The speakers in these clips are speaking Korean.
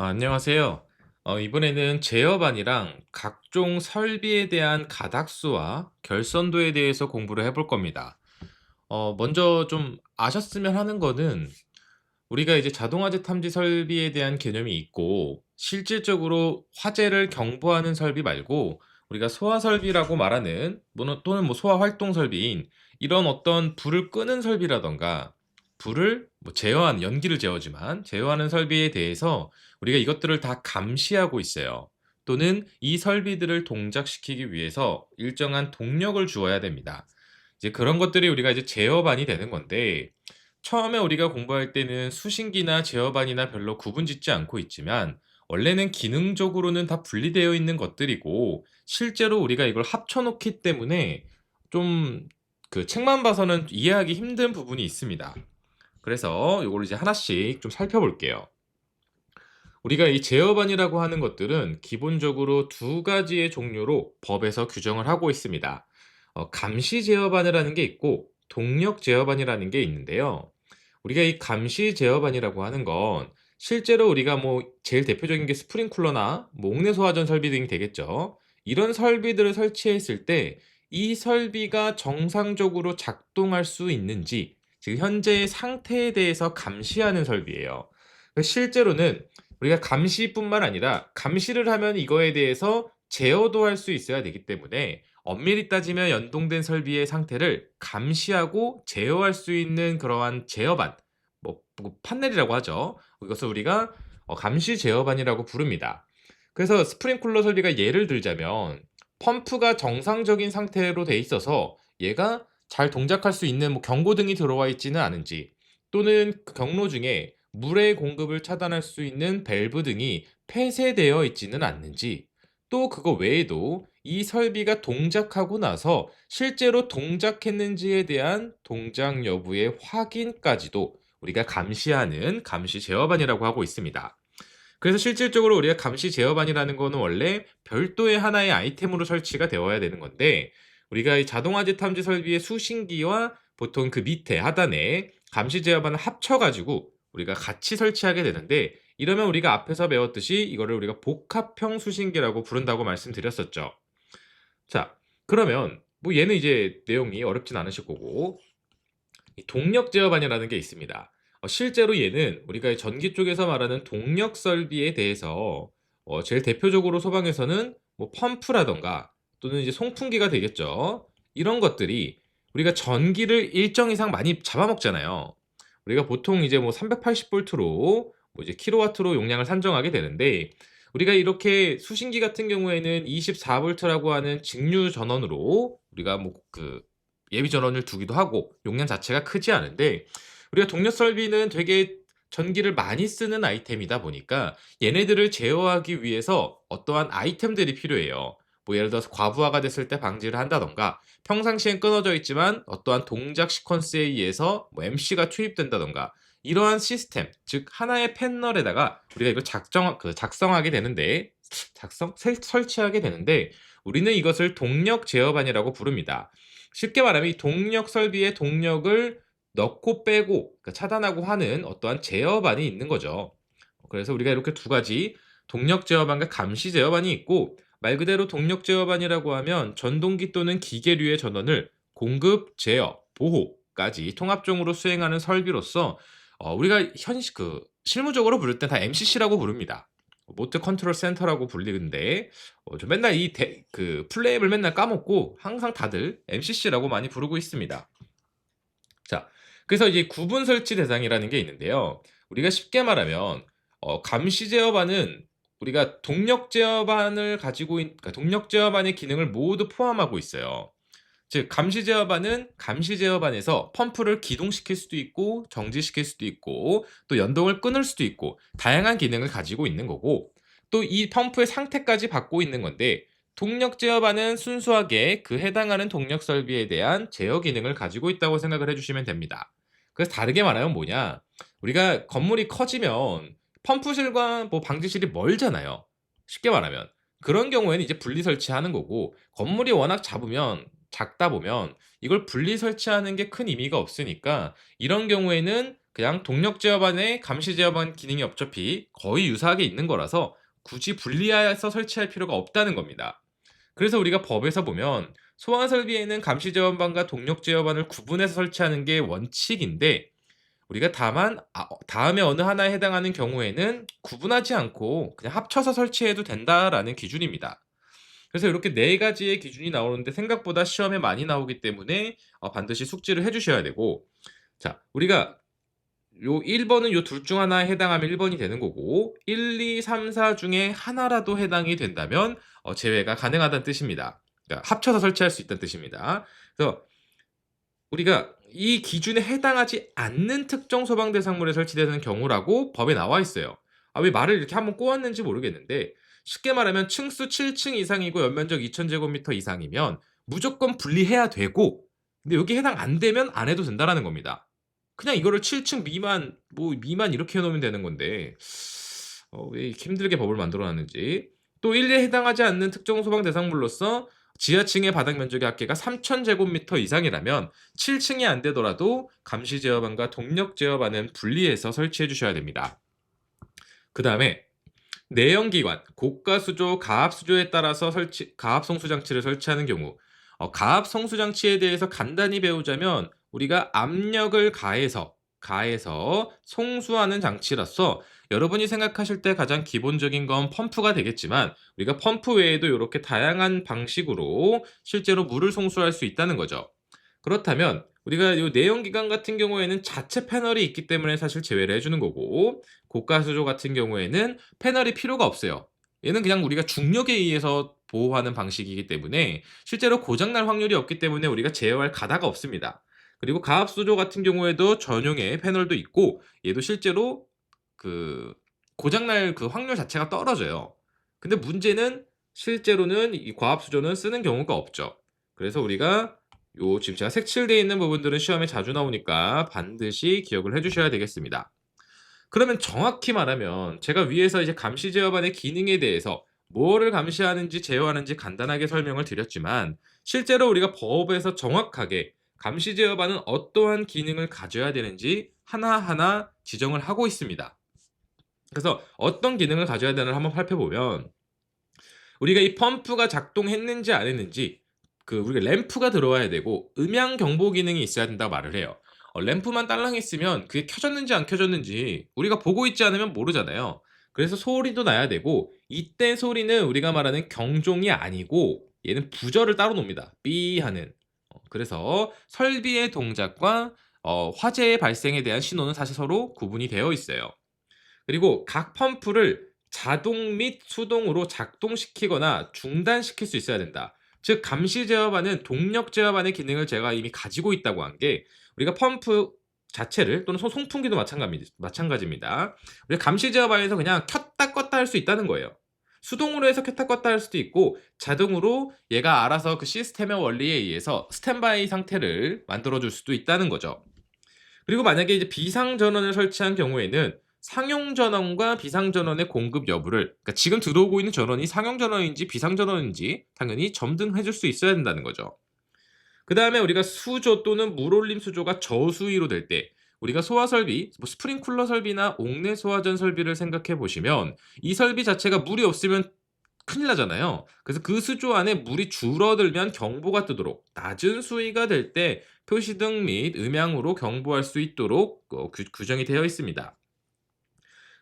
안녕하세요. 이번에는 제어반이랑 각종 설비에 대한 가닥수와 결선도에 대해서 공부를 해볼 겁니다. 먼저 좀 아셨으면 하는 거는 우리가 이제 자동화재 탐지 설비에 대한 개념이 있고 실질적으로 화재를 경보하는 설비 말고 우리가 소화 설비라고 말하는 또는 소화 활동 설비인 이런 어떤 불을 끄는 설비라던가 불을 제어하는 연기를 제어지만 제어하는 설비에 대해서 우리가 이것들을 다 감시하고 있어요. 또는 이 설비들을 동작시키기 위해서 일정한 동력을 주어야 됩니다. 이제 그런 것들이 우리가 이제 제어반이 되는 건데 처음에 우리가 공부할 때는 수신기나 제어반이나 별로 구분짓지 않고 있지만 원래는 기능적으로는 다 분리되어 있는 것들이고 실제로 우리가 이걸 합쳐 놓기 때문에 좀 그 책만 봐서는 이해하기 힘든 부분이 있습니다. 그래서 요거를 이제 하나씩 좀 살펴볼게요. 우리가 이 제어반이라고 하는 것들은 기본적으로 두 가지의 종류로 법에서 규정을 하고 있습니다. 감시 제어반이라는 게 있고 동력 제어반이라는 게 있는데요. 우리가 이 감시 제어반이라고 하는 건 실제로 우리가 제일 대표적인 게 스프링쿨러나 옥내 소화전 설비 등이 되겠죠. 이런 설비들을 설치했을 때 이 설비가 정상적으로 작동할 수 있는지 지금 현재의 상태에 대해서 감시하는 설비예요. 실제로는 우리가 감시뿐만 아니라 감시를 하면 이거에 대해서 제어도 할 수 있어야 되기 때문에 엄밀히 따지면 연동된 설비의 상태를 감시하고 제어할 수 있는 그러한 제어반, 판넬이라고 하죠. 이것을 우리가 감시 제어반이라고 부릅니다. 그래서 스프링클러 설비가 예를 들자면 펌프가 정상적인 상태로 돼 있어서 얘가 잘 동작할 수 있는 경고등이 들어와 있지는 않은지 또는 그 경로 중에 물의 공급을 차단할 수 있는 밸브 등이 폐쇄되어 있지는 않는지 또 그거 외에도 이 설비가 동작하고 나서 실제로 동작했는지에 대한 동작 여부의 확인까지도 우리가 감시하는 감시 제어반이라고 하고 있습니다. 그래서 실질적으로 우리가 감시 제어반이라는 거는 원래 별도의 하나의 아이템으로 설치가 되어야 되는 건데 우리가 이 자동화재 탐지 설비의 수신기와 보통 그 밑에 하단에 감시 제어반을 합쳐가지고 우리가 같이 설치하게 되는데 이러면 우리가 앞에서 배웠듯이 이거를 우리가 복합형 수신기라고 부른다고 말씀드렸었죠. 자, 그러면 얘는 이제 내용이 어렵진 않으실 거고 이 동력 제어반이라는 게 있습니다. 실제로 얘는 우리가 전기 쪽에서 말하는 동력 설비에 대해서 제일 대표적으로 소방에서는 펌프라던가 또는 이제 송풍기가 되겠죠. 이런 것들이 우리가 전기를 일정 이상 많이 잡아먹잖아요. 우리가 보통 이제 380볼트로 이제 킬로와트로 용량을 산정하게 되는데 우리가 이렇게 수신기 같은 경우에는 24볼트라고 하는 직류 전원으로 우리가 예비 전원을 두기도 하고 용량 자체가 크지 않은데 우리가 동력 설비는 되게 전기를 많이 쓰는 아이템이다 보니까 얘네들을 제어하기 위해서 어떠한 아이템들이 필요해요. 예를 들어서 과부하가 됐을 때 방지를 한다던가 평상시엔 끊어져 있지만 어떠한 동작 시퀀스에 의해서 MC가 투입된다던가 이러한 시스템, 즉 하나의 패널에다가 우리가 이걸 작성하게 되는데 설치하게 되는데 우리는 이것을 동력 제어반이라고 부릅니다. 쉽게 말하면 이 동력 설비의 동력을 넣고 빼고 차단하고 하는 어떠한 제어반이 있는 거죠. 그래서 우리가 이렇게 두 가지 동력 제어반과 감시 제어반이 있고 말 그대로 동력 제어반이라고 하면 전동기 또는 기계류의 전원을 공급, 제어, 보호까지 통합적으로 수행하는 설비로서 우리가 실무적으로 부를 때 다 MCC라고 부릅니다. 모터 컨트롤 센터라고 불리는데 저 맨날 플레임을 맨날 까먹고 항상 다들 MCC라고 많이 부르고 있습니다. 자, 그래서 이제 구분 설치 대상이라는 게 있는데요. 우리가 쉽게 말하면 감시 제어반은 우리가 동력 제어반을 그러니까 동력 제어반의 기능을 모두 포함하고 있어요. 즉 감시 제어반은 감시 제어반에서 펌프를 기동시킬 수도 있고 정지시킬 수도 있고 또 연동을 끊을 수도 있고 다양한 기능을 가지고 있는 거고 또 이 펌프의 상태까지 받고 있는 건데 동력 제어반은 순수하게 그 해당하는 동력 설비에 대한 제어 기능을 가지고 있다고 생각을 해주시면 됩니다. 그래서 다르게 말하면 뭐냐? 우리가 건물이 커지면 펌프실과 방지실이 멀잖아요. 쉽게 말하면 그런 경우에는 이제 분리 설치하는 거고 건물이 워낙 작다 보면 이걸 분리 설치하는 게 큰 의미가 없으니까 이런 경우에는 그냥 동력 제어반에 감시 제어반 기능이 어차피 거의 유사하게 있는 거라서 굳이 분리해서 설치할 필요가 없다는 겁니다. 그래서 우리가 법에서 보면 소화 설비에는 감시 제어반과 동력 제어반을 구분해서 설치하는 게 원칙인데 우리가 다만 다음에 어느 하나에 해당하는 경우에는 구분하지 않고 그냥 합쳐서 설치해도 된다라는 기준입니다. 그래서 이렇게 네 가지의 기준이 나오는데 생각보다 시험에 많이 나오기 때문에 반드시 숙지를 해 주셔야 되고, 자, 우리가 요 1번은 요 둘 중 하나에 해당하면 1번이 되는 거고 1, 2, 3, 4 중에 하나라도 해당이 된다면 제외가 가능하다는 뜻입니다. 그러니까 합쳐서 설치할 수 있다는 뜻입니다. 그래서 우리가 이 기준에 해당하지 않는 특정 소방 대상물에 설치되는 경우라고 법에 나와 있어요. 왜 말을 이렇게 한번 꼬았는지 모르겠는데 쉽게 말하면 층수 7층 이상이고 연면적 2000제곱미터 이상이면 무조건 분리해야 되고 근데 여기 해당 안 되면 안 해도 된다라는 겁니다. 그냥 이거를 7층 미만 뭐 미만 이렇게 해 놓으면 되는 건데 왜 이렇게 힘들게 법을 만들어 놨는지. 또 1에 해당하지 않는 특정 소방 대상물로서 지하층의 바닥 면적의 합계가 3000제곱미터 이상이라면 7층이 안 되더라도 감시 제어반과 동력 제어반은 분리해서 설치해 주셔야 됩니다. 그다음에 내연기관, 고가 수조, 가압 수조에 따라서 가압 송수 장치를 설치하는 경우 가압 송수 장치에 대해서 간단히 배우자면 우리가 압력을 가해서 송수하는 장치로서 여러분이 생각하실 때 가장 기본적인 건 펌프가 되겠지만 우리가 펌프 외에도 이렇게 다양한 방식으로 실제로 물을 송수할 수 있다는 거죠. 그렇다면 우리가 이 내연기관 같은 경우에는 자체 패널이 있기 때문에 사실 제외를 해주는 거고 고가수조 같은 경우에는 패널이 필요가 없어요. 얘는 그냥 우리가 중력에 의해서 보호하는 방식이기 때문에 실제로 고장날 확률이 없기 때문에 우리가 제어할 가다가 없습니다. 그리고 가압수조 같은 경우에도 전용의 패널도 있고 얘도 실제로 그 고장날 그 확률 자체가 떨어져요. 근데 문제는 실제로는 이 과압수조는 쓰는 경우가 없죠. 그래서 우리가 요 지금 제가 색칠되어 있는 부분들은 시험에 자주 나오니까 반드시 기억을 해 주셔야 되겠습니다. 그러면 정확히 말하면 제가 위에서 이제 감시 제어반의 기능에 대해서 뭐를 감시하는지 제어하는지 간단하게 설명을 드렸지만 실제로 우리가 법에서 정확하게 감시 제어반은 어떠한 기능을 가져야 되는지 하나하나 지정을 하고 있습니다. 그래서 어떤 기능을 가져야 되는지를 한번 살펴보면 우리가 이 펌프가 작동했는지 안 했는지 우리가 램프가 들어와야 되고 음향 경보 기능이 있어야 된다고 말을 해요. 램프만 딸랑 있으면 그게 켜졌는지 안 켜졌는지 우리가 보고 있지 않으면 모르잖아요. 그래서 소리도 나야 되고 이때 소리는 우리가 말하는 경종이 아니고 얘는 부저를 따로 놉니다. 삐 하는. 그래서 설비의 동작과 화재의 발생에 대한 신호는 사실 서로 구분이 되어 있어요. 그리고 각 펌프를 자동 및 수동으로 작동시키거나 중단시킬 수 있어야 된다. 즉 감시 제어반은 동력 제어반의 기능을 제가 이미 가지고 있다고 한 게 우리가 펌프 자체를 또는 송풍기도 마찬가지입니다. 우리가 감시 제어반에서 그냥 켰다 껐다 할 수 있다는 거예요. 수동으로 해서 켰다 껐다 할 수도 있고 자동으로 얘가 알아서 그 시스템의 원리에 의해서 스탠바이 상태를 만들어 줄 수도 있다는 거죠. 그리고 만약에 이제 비상 전원을 설치한 경우에는 상용 전원과 비상 전원의 공급 여부를 그러니까 지금 들어오고 있는 전원이 상용 전원인지 비상 전원인지 당연히 점등해 줄 수 있어야 된다는 거죠. 그다음에 우리가 수조 또는 물올림 수조가 저수위로 될 때 우리가 소화 설비, 뭐 스프링쿨러 설비나 옥내 소화전 설비를 생각해 보시면 이 설비 자체가 물이 없으면 큰일 나잖아요. 그래서 그 수조 안에 물이 줄어들면 경보가 뜨도록 낮은 수위가 될 때 표시등 및 음향으로 경보할 수 있도록 규정이 되어 있습니다.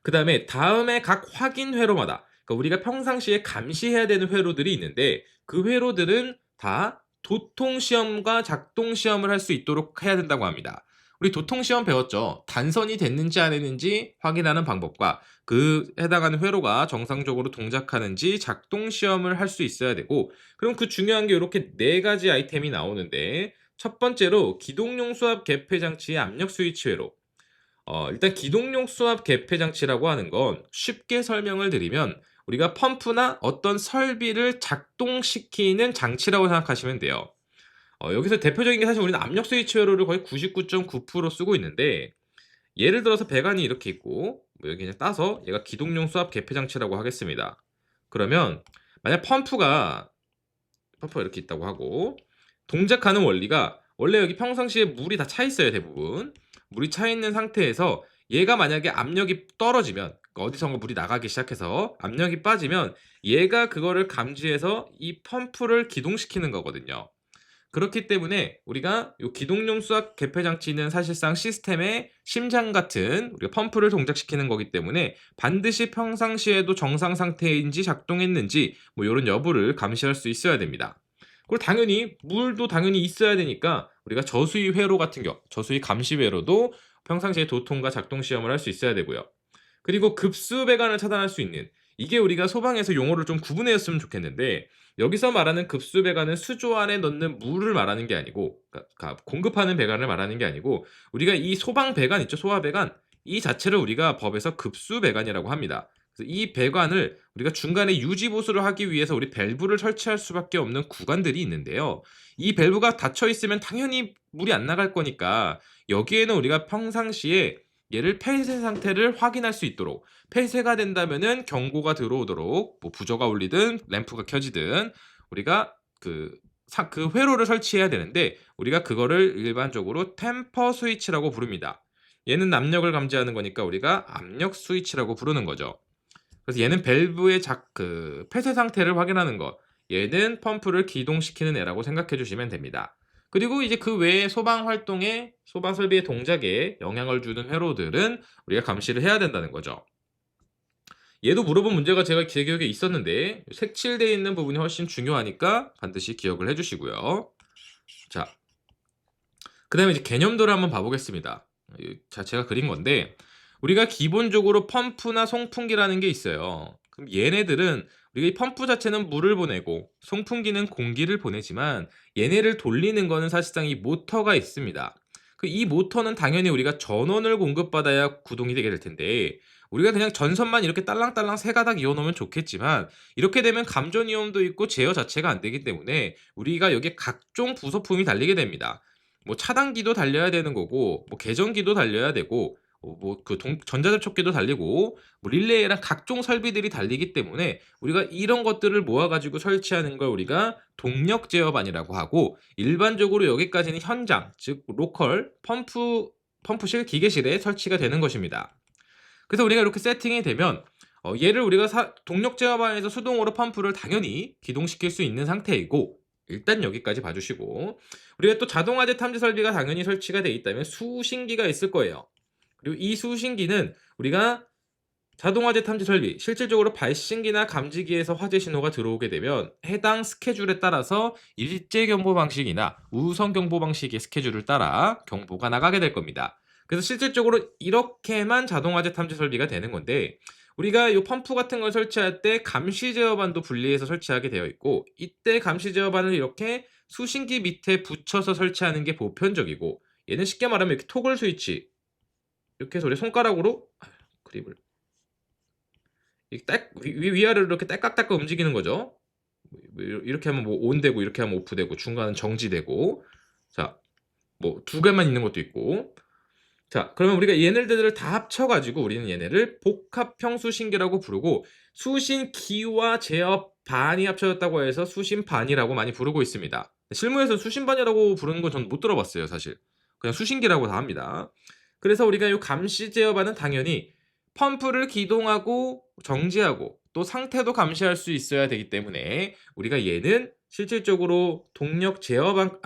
그다음에 다음에 각 확인 회로마다 그러니까 우리가 평상시에 감시해야 되는 회로들이 있는데 그 회로들은 다 도통 시험과 작동 시험을 할 수 있도록 해야 된다고 합니다. 우리 도통 시험 배웠죠. 단선이 됐는지 안 했는지 확인하는 방법과 그 해당하는 회로가 정상적으로 동작하는지 작동 시험을 할 수 있어야 되고 그럼 그 중요한 게 이렇게 네 가지 아이템이 나오는데 첫 번째로 기동용 수압 개폐 장치의 압력 스위치 회로 일단 기동용 수압 개폐 장치라고 하는 건 쉽게 설명을 드리면 우리가 펌프나 어떤 설비를 작동시키는 장치라고 생각하시면 돼요. 여기서 대표적인 게 사실 우리는 압력 스위치 회로를 거의 99.9% 쓰고 있는데 예를 들어서 배관이 이렇게 있고 뭐 여기 그냥 따서 얘가 기동용 수압 개폐 장치라고 하겠습니다. 그러면 만약 펌프가 이렇게 있다고 하고 동작하는 원리가 원래 여기 평상시에 물이 다 차 있어요 대부분. 물이 차 있는 상태에서 얘가 만약에 압력이 떨어지면 어디선가 물이 나가기 시작해서 압력이 빠지면 얘가 그거를 감지해서 이 펌프를 기동시키는 거거든요. 그렇기 때문에 우리가 요 기동용 수압 개폐 장치는 사실상 시스템의 심장 같은 우리가 펌프를 동작시키는 거기 때문에 반드시 평상시에도 정상 상태인지 작동했는지 뭐 요런 여부를 감시할 수 있어야 됩니다. 그리고 당연히 물도 당연히 있어야 되니까 우리가 저수위 회로 같은 경우, 저수위 감시 회로도 평상시에 도통과 작동 시험을 할 수 있어야 되고요. 그리고 급수 배관을 차단할 수 있는, 이게 우리가 소방에서 용어를 좀 구분했으면 좋겠는데, 여기서 말하는 급수 배관은 수조 안에 넣는 물을 말하는 게 아니고, 그러니까 공급하는 배관을 말하는 게 아니고, 우리가 이 소방 배관 있죠, 소화 배관, 이 자체를 우리가 법에서 급수 배관이라고 합니다. 그래서 이 배관을 우리가 중간에 유지 보수를 하기 위해서 우리 밸브를 설치할 수밖에 없는 구간들이 있는데요. 이 밸브가 닫혀 있으면 당연히 물이 안 나갈 거니까 여기에는 우리가 평상시에 얘를 폐쇄 상태를 확인할 수 있도록, 폐쇄가 된다면은 경고가 들어오도록 뭐 부저가 울리든 램프가 켜지든 우리가 그 회로를 설치해야 되는데, 우리가 그거를 일반적으로 템퍼 스위치라고 부릅니다. 얘는 압력을 감지하는 거니까 우리가 압력 스위치라고 부르는 거죠. 그래서 얘는 밸브의 폐쇄 상태를 확인하는 것, 얘는 펌프를 기동시키는 애라고 생각해 주시면 됩니다. 그리고 이제 그 외에 소방 활동에, 소방 설비의 동작에 영향을 주는 회로들은 우리가 감시를 해야 된다는 거죠. 얘도 물어본 문제가 제 기억에 있었는데 색칠되어 있는 부분이 훨씬 중요하니까 반드시 기억을 해주시고요. 자, 그 다음에 이제 개념도를 한번 봐보겠습니다. 자, 제가 그린 건데, 우리가 기본적으로 펌프나 송풍기라는 게 있어요. 그럼 얘네들은, 우리가 이 펌프 자체는 물을 보내고 송풍기는 공기를 보내지만 얘네를 돌리는 거는 사실상 이 모터가 있습니다. 이 모터는 당연히 우리가 전원을 공급받아야 구동이 되게 될 텐데, 우리가 그냥 전선만 이렇게 딸랑딸랑 세 가닥 이어놓으면 좋겠지만 이렇게 되면 감전 이온도 있고 제어 자체가 안 되기 때문에 우리가 여기에 각종 부속품이 달리게 됩니다. 뭐 차단기도 달려야 되는 거고, 뭐 계전기도 달려야 되고, 전자접촉기도 달리고, 뭐 릴레이랑 각종 설비들이 달리기 때문에 우리가 이런 것들을 모아가지고 설치하는 걸 우리가 동력 제어반이라고 하고, 일반적으로 여기까지는 현장, 즉 로컬 펌프실 기계실에 설치가 되는 것입니다. 그래서 우리가 이렇게 세팅이 되면 얘를 우리가 동력 제어반에서 수동으로 펌프를 당연히 기동시킬 수 있는 상태이고, 일단 여기까지 봐주시고, 우리가 또 자동화재 탐지 설비가 당연히 설치가 되어 있다면 수신기가 있을 거예요. 그리고 이 수신기는 우리가 자동화재 탐지 설비, 실질적으로 발신기나 감지기에서 화재 신호가 들어오게 되면 해당 스케줄에 따라서 일제 경보 방식이나 우선 경보 방식의 스케줄을 따라 경보가 나가게 될 겁니다. 그래서 실질적으로 이렇게만 자동화재 탐지 설비가 되는 건데, 우리가 이 펌프 같은 걸 설치할 때 감시 제어반도 분리해서 설치하게 되어 있고, 이때 감시 제어반을 이렇게 수신기 밑에 붙여서 설치하는 게 보편적이고, 얘는 쉽게 말하면 이렇게 토글 스위치, 이렇게 해서 우리 손가락으로 그립을 위아래로 이렇게 딸깍딸깍 움직이는 거죠. 이렇게 하면 뭐 온 되고, 이렇게 하면 오프 되고, 중간은 정지되고, 자, 뭐 두 개만 있는 것도 있고. 자, 그러면 우리가 얘네들을 다 합쳐가지고 우리는 얘네를 복합형 수신기라고 부르고, 수신기와 제어반이 합쳐졌다고 해서 수신반이라고 많이 부르고 있습니다. 실무에서 수신반이라고 부르는 건 전 못 들어봤어요, 사실. 그냥 수신기라고 다 합니다. 그래서 우리가 이 감시 제어반은 당연히 펌프를 기동하고 정지하고 또 상태도 감시할 수 있어야 되기 때문에 우리가 얘는 실질적으로 동력 제어반,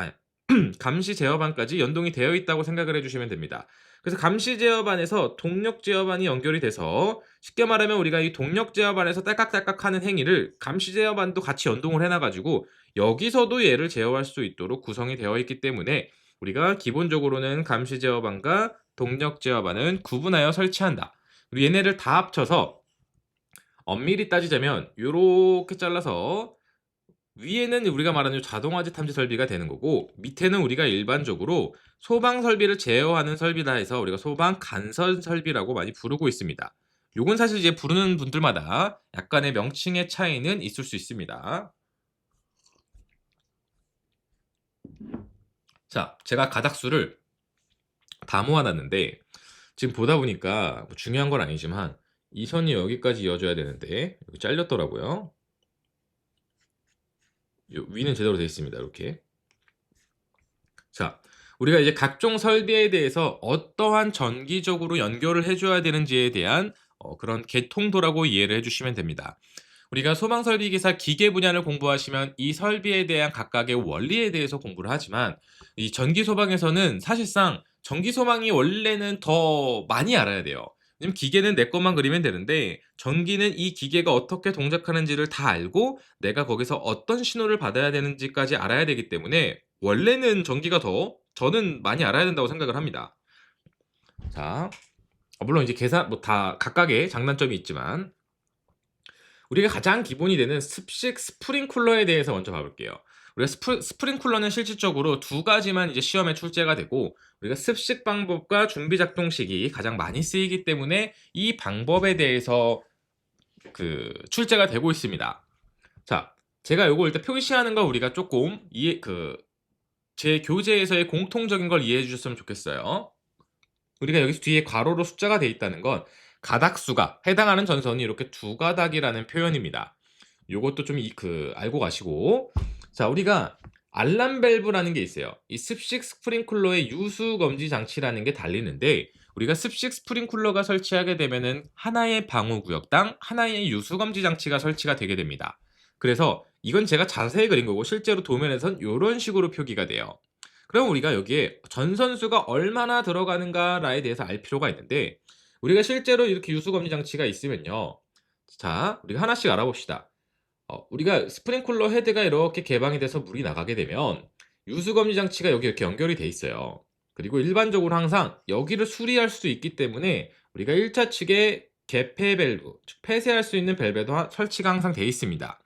감시 제어반까지 연동이 되어 있다고 생각을 해주시면 됩니다. 그래서 감시 제어반에서 동력 제어반이 연결이 돼서, 쉽게 말하면 우리가 이 동력 제어반에서 딸깍딸깍 하는 행위를 감시 제어반도 같이 연동을 해놔가지고 여기서도 얘를 제어할 수 있도록 구성이 되어 있기 때문에 우리가 기본적으로는 감시 제어반과 동력 제어반은 구분하여 설치한다. 그리고 얘네를 다 합쳐서 엄밀히 따지자면 요렇게 잘라서 위에는 우리가 말하는 자동화재 탐지 설비가 되는 거고, 밑에는 우리가 일반적으로 소방 설비를 제어하는 설비다 해서 우리가 소방 간선 설비라고 많이 부르고 있습니다. 요건 사실 이제 부르는 분들마다 약간의 명칭의 차이는 있을 수 있습니다. 자, 제가 가닥수를 다 모아놨는데 지금 보다 보니까 뭐 중요한 건 아니지만 이 선이 여기까지 이어져야 되는데 여기 잘렸더라고요. 위는 제대로 되어 있습니다. 이렇게. 자, 우리가 이제 각종 설비에 대해서 어떠한 전기적으로 연결을 해 줘야 되는지에 대한 그런 개통도라고 이해를 해 주시면 됩니다. 우리가 소방설비기사 기계 분야를 공부하시면 이 설비에 대한 각각의 원리에 대해서 공부를 하지만 이 전기소방에서는 사실상 전기소방이 원래는 더 많이 알아야 돼요. 왜냐면 기계는 내 것만 그리면 되는데 전기는 이 기계가 어떻게 동작하는지를 다 알고 내가 거기서 어떤 신호를 받아야 되는지까지 알아야 되기 때문에 원래는 전기가 더 저는 많이 알아야 된다고 생각을 합니다. 자, 물론 이제 계산 뭐 다 각각의 장단점이 있지만 우리가 가장 기본이 되는 습식 스프링쿨러에 대해서 먼저 봐볼게요. 우리가 스프링쿨러는 실질적으로 두 가지만 이제 시험에 출제가 되고 우리가 습식 방법과 준비 작동식이 가장 많이 쓰이기 때문에 이 방법에 대해서 출제가 되고 있습니다. 자, 제가 요거 일단 표시하는 거 우리가 조금 제 교재에서의 공통적인 걸 이해해 주셨으면 좋겠어요. 우리가 여기서 뒤에 괄호로 숫자가 돼 있다는 건 가닥수가 해당하는 전선이 이렇게 두 가닥이라는 표현입니다. 요것도 좀 알고 가시고. 자, 우리가 알람 밸브라는 게 있어요. 이 습식 스프링쿨러의 유수 검지 장치라는 게 달리는데 우리가 습식 스프링쿨러가 설치하게 되면은 하나의 방호 구역당 하나의 유수 검지 장치가 설치가 되게 됩니다. 그래서 이건 제가 자세히 그린 거고 실제로 도면에선 요런 식으로 표기가 돼요. 그럼 우리가 여기에 전선수가 얼마나 들어가는가에 대해서 알 필요가 있는데 우리가 실제로 이렇게 유수검지 장치가 있으면요. 자, 우리가 하나씩 알아봅시다. 우리가 스프링쿨러 헤드가 이렇게 개방이 돼서 물이 나가게 되면 유수검지 장치가 여기 이렇게 연결이 돼 있어요. 그리고 일반적으로 항상 여기를 수리할 수 있기 때문에 우리가 1차 측에 개폐 밸브, 즉 폐쇄할 수 있는 밸브도 설치가 항상 돼 있습니다.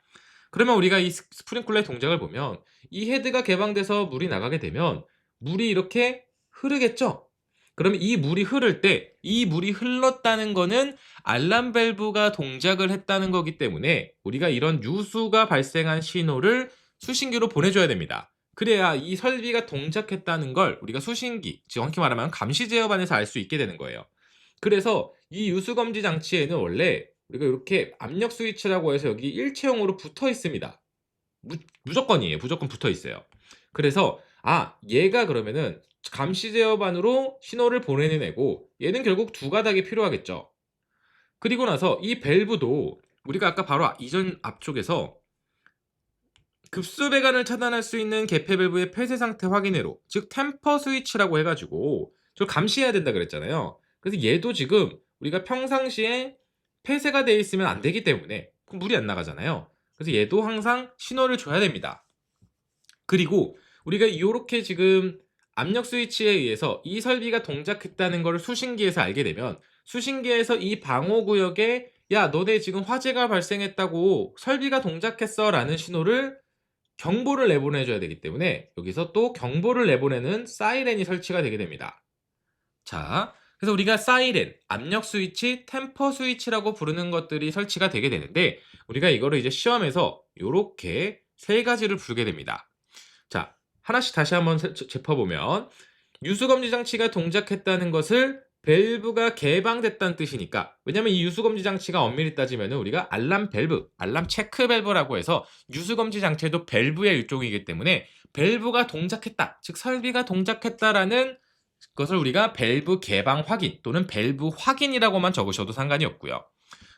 그러면 우리가 이 스프링클러의 동작을 보면 이 헤드가 개방돼서 물이 나가게 되면 물이 이렇게 흐르겠죠? 그러면 이 물이 흐를 때 이 물이 흘렀다는 거는 알람 밸브가 동작을 했다는 거기 때문에 우리가 이런 유수가 발생한 신호를 수신기로 보내줘야 됩니다. 그래야 이 설비가 동작했다는 걸 우리가 수신기, 정확히 말하면 감시 제어반에서 알 수 있게 되는 거예요. 그래서 이 유수 검지 장치에는 원래 우리가 이렇게 압력 스위치라고 해서 여기 일체형으로 붙어 있습니다. 무조건이에요. 무조건 붙어 있어요. 그래서 얘가 그러면은 감시 제어반으로 신호를 보내는 애고 얘는 결국 두 가닥이 필요하겠죠. 그리고 나서 이 밸브도 우리가 아까 바로 이전 앞쪽에서 급수 배관을 차단할 수 있는 개폐 밸브의 폐쇄 상태 확인회로, 즉 템퍼 스위치라고 해가지고 저 감시해야 된다 그랬잖아요. 그래서 얘도 지금 우리가 평상시에 폐쇄가 되어 있으면 안 되기 때문에 물이 안 나가잖아요. 그래서 얘도 항상 신호를 줘야 됩니다. 그리고 우리가 이렇게 지금 압력 스위치에 의해서 이 설비가 동작했다는 걸 수신기에서 알게 되면 수신기에서 이 방호 구역에 야 너네 지금 화재가 발생했다고 설비가 동작했어 라는 신호를 경보를 내보내줘야 되기 때문에 여기서 또 경보를 내보내는 사이렌이 설치가 되게 됩니다. 자, 그래서 우리가 사이렌, 압력 스위치, 템퍼 스위치라고 부르는 것들이 설치가 되게 되는데 우리가 이거를 이제 시험에서 이렇게 세 가지를 부르게 됩니다. 자, 하나씩 다시 한번 짚어보면 유수검지 장치가 동작했다는 것을 밸브가 개방됐다는 뜻이니까 왜냐면 이 유수검지 장치가 엄밀히 따지면 우리가 알람 밸브, 알람 체크 밸브라고 해서 유수검지 장치도 밸브의 일종이기 때문에 밸브가 동작했다, 즉 설비가 동작했다라는 것을 우리가 밸브 개방 확인 또는 밸브 확인이라고만 적으셔도 상관이 없고요.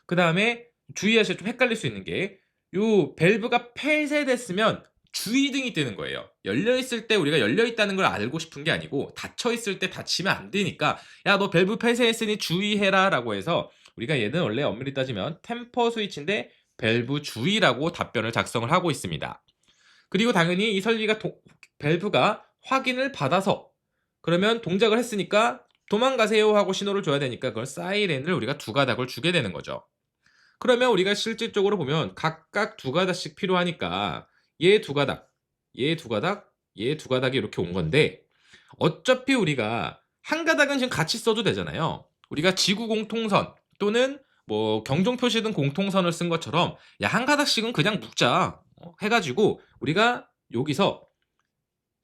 그 다음에 주의하셔야 좀 헷갈릴 수 있는 게 요 밸브가 폐쇄됐으면 주의등이 뜨는 거예요. 열려있을 때 우리가 열려있다는 걸 알고 싶은 게 아니고 닫혀있을 때 닫히면 안 되니까 야 너 밸브 폐쇄했으니 주의해라 라고 해서 우리가 얘는 원래 엄밀히 따지면 템퍼 스위치인데 밸브 주의라고 답변을 작성을 하고 있습니다. 그리고 당연히 이 설비가 밸브가 확인을 받아서 그러면 동작을 했으니까 도망가세요 하고 신호를 줘야 되니까 그걸 사이렌을 우리가 두 가닥을 주게 되는 거죠. 그러면 우리가 실질적으로 보면 각각 두 가닥씩 필요하니까 얘 두 가닥, 얘 두 가닥, 얘 두 가닥이 이렇게 온 건데 어차피 우리가 한 가닥은 지금 같이 써도 되잖아요. 우리가 지구 공통선 또는 뭐 경종 표시등 공통선을 쓴 것처럼 야 한 가닥씩은 그냥 묶자 해가지고 우리가 여기서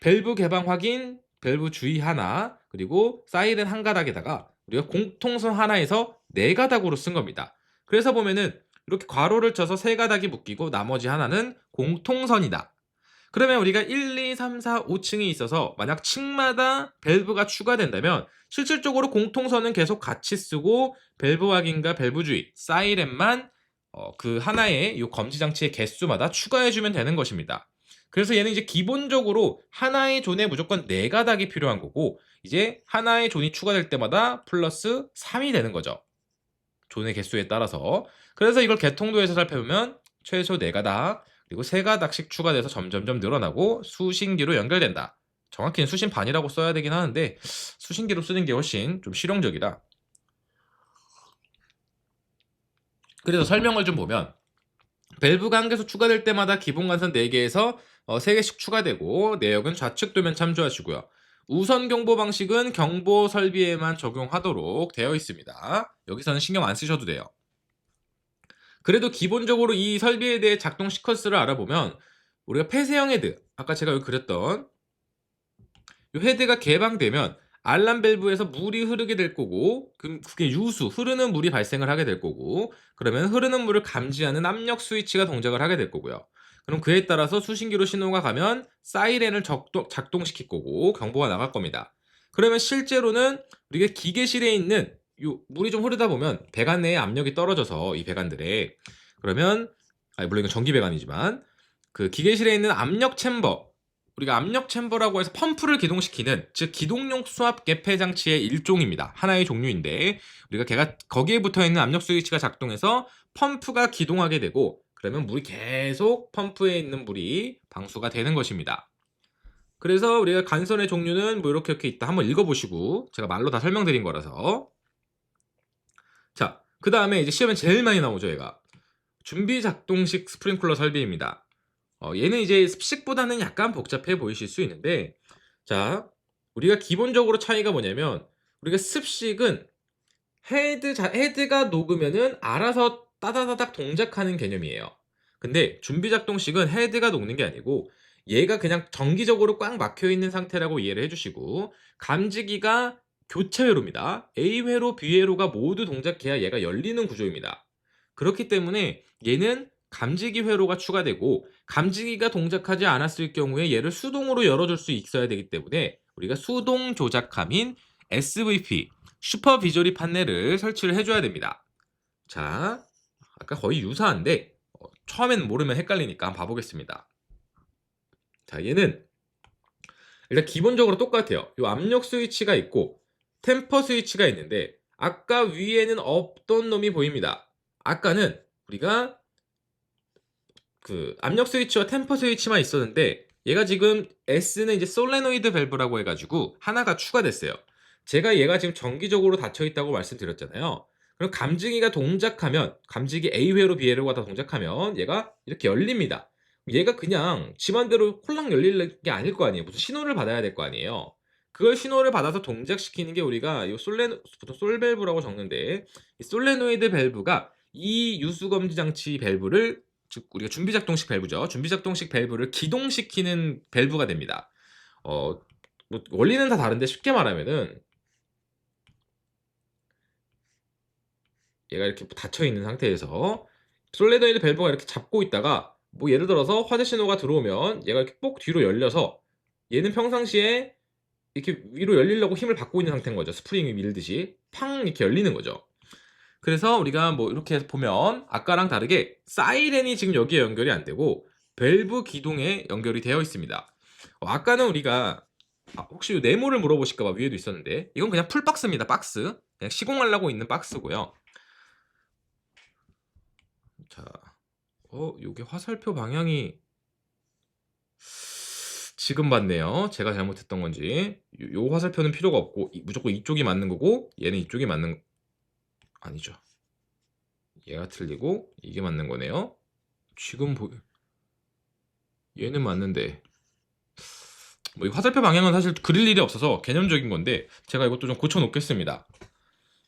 밸브 개방 확인, 밸브 주의 하나, 그리고 사이렌 한 가닥에다가 우리가 공통선 하나에서 네 가닥으로 쓴 겁니다. 그래서 보면은 이렇게 괄호를 쳐서 세 가닥이 묶이고 나머지 하나는 공통선이다. 그러면 우리가 1, 2, 3, 4, 5층이 있어서 만약 층마다 밸브가 추가된다면 실질적으로 공통선은 계속 같이 쓰고 밸브 확인과 밸브 주의, 사이렌만 그 하나의 이 검지 장치의 개수마다 추가해주면 되는 것입니다. 그래서 얘는 이제 기본적으로 하나의 존에 무조건 4가닥이 필요한 거고 이제 하나의 존이 추가될 때마다 플러스 3이 되는 거죠. 존의 개수에 따라서. 그래서 이걸 개통도에서 살펴보면 최소 4가닥 그리고 3가닥씩 추가돼서 점점점 늘어나고 수신기로 연결된다. 정확히는 수신반이라고 써야 되긴 하는데 수신기로 쓰는 게 훨씬 좀 실용적이다. 그래서 설명을 좀 보면 밸브가 한 개수 추가될 때마다 기본 간선 4개에서 3개씩 추가되고 내역은 좌측 도면 참조하시고요. 우선 경보 방식은 경보 설비에만 적용하도록 되어 있습니다. 여기서는 신경 안 쓰셔도 돼요. 그래도 기본적으로 이 설비에 대해 작동 시퀀스를 알아보면 우리가 폐쇄형 헤드, 아까 제가 여기 그렸던 이 헤드가 개방되면 알람 밸브에서 물이 흐르게 될 거고 그게 유수, 흐르는 물이 발생을 하게 될 거고 그러면 흐르는 물을 감지하는 압력 스위치가 동작을 하게 될 거고요. 그럼 그에 따라서 수신기로 신호가 가면 사이렌을 작동시킬 거고 경보가 나갈 겁니다. 그러면 실제로는 우리가 기계실에 있는 요 물이 좀 흐르다 보면 배관 내에 압력이 떨어져서 이 배관들에 그러면 물론 이건 전기 배관이지만 그 기계실에 있는 압력 챔버 우리가 압력 챔버라고 해서 펌프를 기동시키는 즉 기동용 수압 개폐 장치의 일종입니다. 하나의 종류인데 우리가 걔가 거기에 붙어 있는 압력 스위치가 작동해서 펌프가 기동하게 되고 그러면 물이 계속 펌프에 있는 물이 방수가 되는 것입니다. 그래서 우리가 간선의 종류는 뭐 이렇게 있다. 한번 읽어보시고 제가 말로 다 설명드린 거라서 자, 그 다음에 이제 시험에 제일 많이 나오죠, 얘가. 준비 작동식 스프링클러 설비입니다. 얘는 이제 습식보다는 약간 복잡해 보이실 수 있는데, 자, 우리가 기본적으로 차이가 뭐냐면, 우리가 습식은 헤드가 녹으면은 알아서 따다다닥 동작하는 개념이에요. 근데 준비 작동식은 헤드가 녹는 게 아니고, 얘가 그냥 정기적으로 꽉 막혀 있는 상태라고 이해를 해주시고, 감지기가 교체 회로입니다. A 회로, B 회로가 모두 동작해야 얘가 열리는 구조입니다. 그렇기 때문에 얘는 감지기 회로가 추가되고 감지기가 동작하지 않았을 경우에 얘를 수동으로 열어줄 수 있어야 되기 때문에 우리가 수동 조작함인 SVP 슈퍼비저리 판넬을 설치를 해줘야 됩니다. 자, 아까 거의 유사한데 처음에는 모르면 헷갈리니까 한번 봐보겠습니다. 자, 얘는 일단 기본적으로 똑같아요. 이 압력 스위치가 있고 템퍼 스위치가 있는데 아까 위에는 없던 놈이 보입니다. 아까는 우리가 그 압력 스위치와 템퍼 스위치만 있었는데 얘가 지금 S는 이제 솔레노이드 밸브라고 해가지고 하나가 추가됐어요. 제가 얘가 지금 정기적으로 닫혀 있다고 말씀드렸잖아요. 그럼 감지기가 동작하면 감지기 A회로 B회로가 다 동작하면 얘가 이렇게 열립니다. 얘가 그냥 지만대로 홀랑 열리는 게 아닐 거 아니에요. 무슨 신호를 받아야 될 거 아니에요. 그걸 신호를 받아서 동작시키는 게 우리가 이 보통 솔밸브라고 적는데 이 솔레노이드 밸브가 이 유수검지 장치 밸브를 즉 우리가 준비작동식 밸브죠. 준비작동식 밸브를 기동시키는 밸브가 됩니다. 뭐 원리는 다 다른데 쉽게 말하면은 얘가 이렇게 닫혀 있는 상태에서 솔레노이드 밸브가 이렇게 잡고 있다가 뭐 예를 들어서 화재 신호가 들어오면 얘가 이렇게 뽁 뒤로 열려서 얘는 평상시에 이렇게 위로 열리려고 힘을 받고 있는 상태인 거죠. 스프링이 밀듯이 팡 이렇게 열리는 거죠. 그래서 우리가 뭐 이렇게 보면 아까랑 다르게 사이렌이 지금 여기에 연결이 안 되고 밸브 기동에 연결이 되어 있습니다. 아까는 우리가 혹시 네모를 물어보실까봐 위에도 있었는데 이건 그냥 풀박스입니다. 박스. 그냥 시공하려고 있는 박스고요. 자, 요게 화살표 방향이 지금 봤네요. 제가 잘못했던 건지. 요 화살표는 필요가 없고 무조건 이쪽이 맞는 거고 얘는 이쪽이 맞는 아니죠. 얘가 틀리고 이게 맞는 거네요. 지금 얘는 맞는데 뭐 이 화살표 방향은 사실 그릴 일이 없어서 개념적인 건데 제가 이것도 좀 고쳐 놓겠습니다.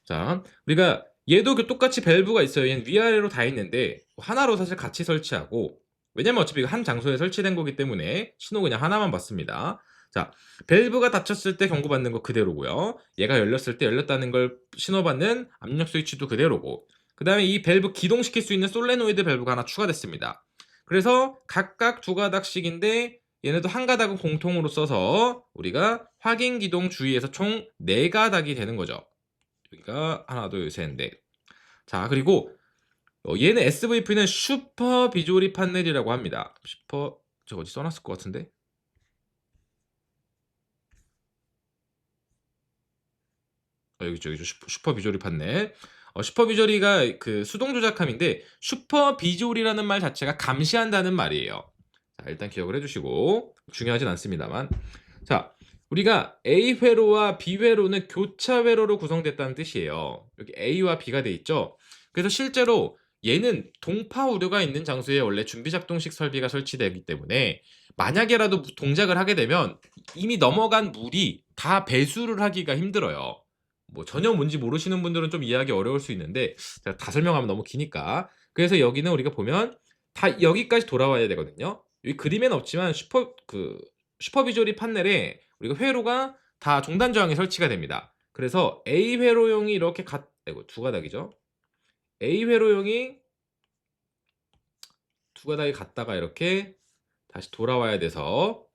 자, 우리가 얘도 똑같이 밸브가 있어요. 얘는 위아래로 다 있는데 하나로 사실 같이 설치하고 왜냐면 어차피 한 장소에 설치된 거기 때문에 신호 그냥 하나만 받습니다. 자, 밸브가 닫혔을 때 경고받는 거 그대로고요. 얘가 열렸을 때 열렸다는 걸 신호받는 압력 스위치도 그대로고 그 다음에 이 밸브 기동시킬 수 있는 솔레노이드 밸브가 하나 추가됐습니다. 그래서 각각 2가닥씩인데 얘네도 한 가닥은 공통으로 써서 우리가 확인 기동 주의에서 총 4가닥이 되는 거죠. 여기가 하나, 둘, 셋, 넷. 자, 그리고 얘는 SVP는 슈퍼 비조리 판넬이라고 합니다. 저 어디 써놨을 것 같은데? 여기 있죠. 슈퍼 비조리 판넬. 슈퍼 비조리가 그 수동 조작함인데 슈퍼 비조리라는 말 자체가 감시한다는 말이에요. 자, 일단 기억을 해주시고 중요하진 않습니다만. 자, 우리가 A 회로와 B 회로는 교차 회로로 구성됐다는 뜻이에요. 여기 A와 B가 돼 있죠. 그래서 실제로 얘는 동파 우려가 있는 장소에 원래 준비 작동식 설비가 설치되기 때문에 만약에라도 동작을 하게 되면 이미 넘어간 물이 다 배수를 하기가 힘들어요. 뭐 전혀 뭔지 모르시는 분들은 좀 이해하기 어려울 수 있는데 제가 다 설명하면 너무 기니까. 그래서 여기는 우리가 보면 다 여기까지 돌아와야 되거든요. 여기 그림에는 없지만 슈퍼 비조리 판넬에 우리가 회로가 다 종단 저항에 설치가 됩니다. 그래서 A 회로용이 이렇게 이거 두 가닥이죠. A 회로용이 두 가닥이 갔다가 이렇게 다시 돌아와야 돼서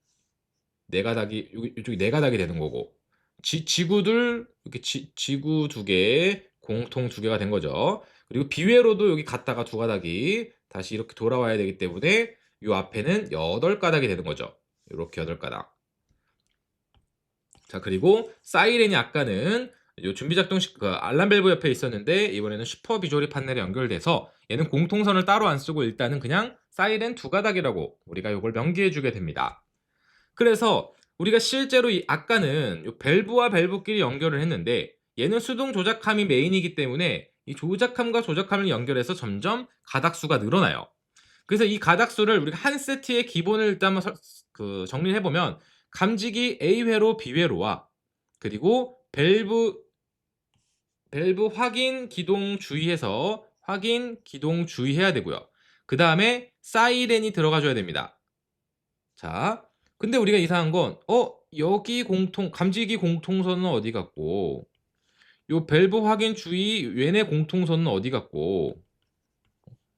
네 가닥이 이쪽이 네 가닥이 되는 거고 지구들 이렇게 지구 두 개, 공통 두 개가 된 거죠. 그리고 비회로도 여기 갔다가 두 가닥이 다시 이렇게 돌아와야 되기 때문에 요 앞에는 8가닥이 되는 거죠. 이렇게 8가닥. 자, 그리고 사이렌이 아까는 요 준비 작동식 알람 밸브 옆에 있었는데 이번에는 슈퍼 비조리 판넬에 연결돼서 얘는 공통선을 따로 안 쓰고 일단은 그냥 사이렌 두 가닥이라고 우리가 요걸 명기해 주게 됩니다. 그래서 우리가 실제로 아까는 요 밸브와 밸브끼리 연결을 했는데 얘는 수동 조작함이 메인이기 때문에 이 조작함과 조작함을 연결해서 점점 가닥수가 늘어나요. 그래서 이 가닥수를 우리가 한 세트의 기본을 일단 한번 정리를 해보면 감지기 A회로 B회로와 그리고 밸브 확인 기동 주의해서 확인 기동 주의해야 되고요. 그 다음에 사이렌이 들어가줘야 됩니다. 자, 근데 우리가 이상한 건 여기 감지기 공통선은 어디 갔고 요 밸브 확인 주의 얘네 공통선은 어디 갔고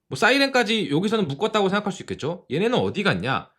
뭐 사이렌까지 여기서는 묶었다고 생각할 수 있겠죠? 얘네는 어디 갔냐?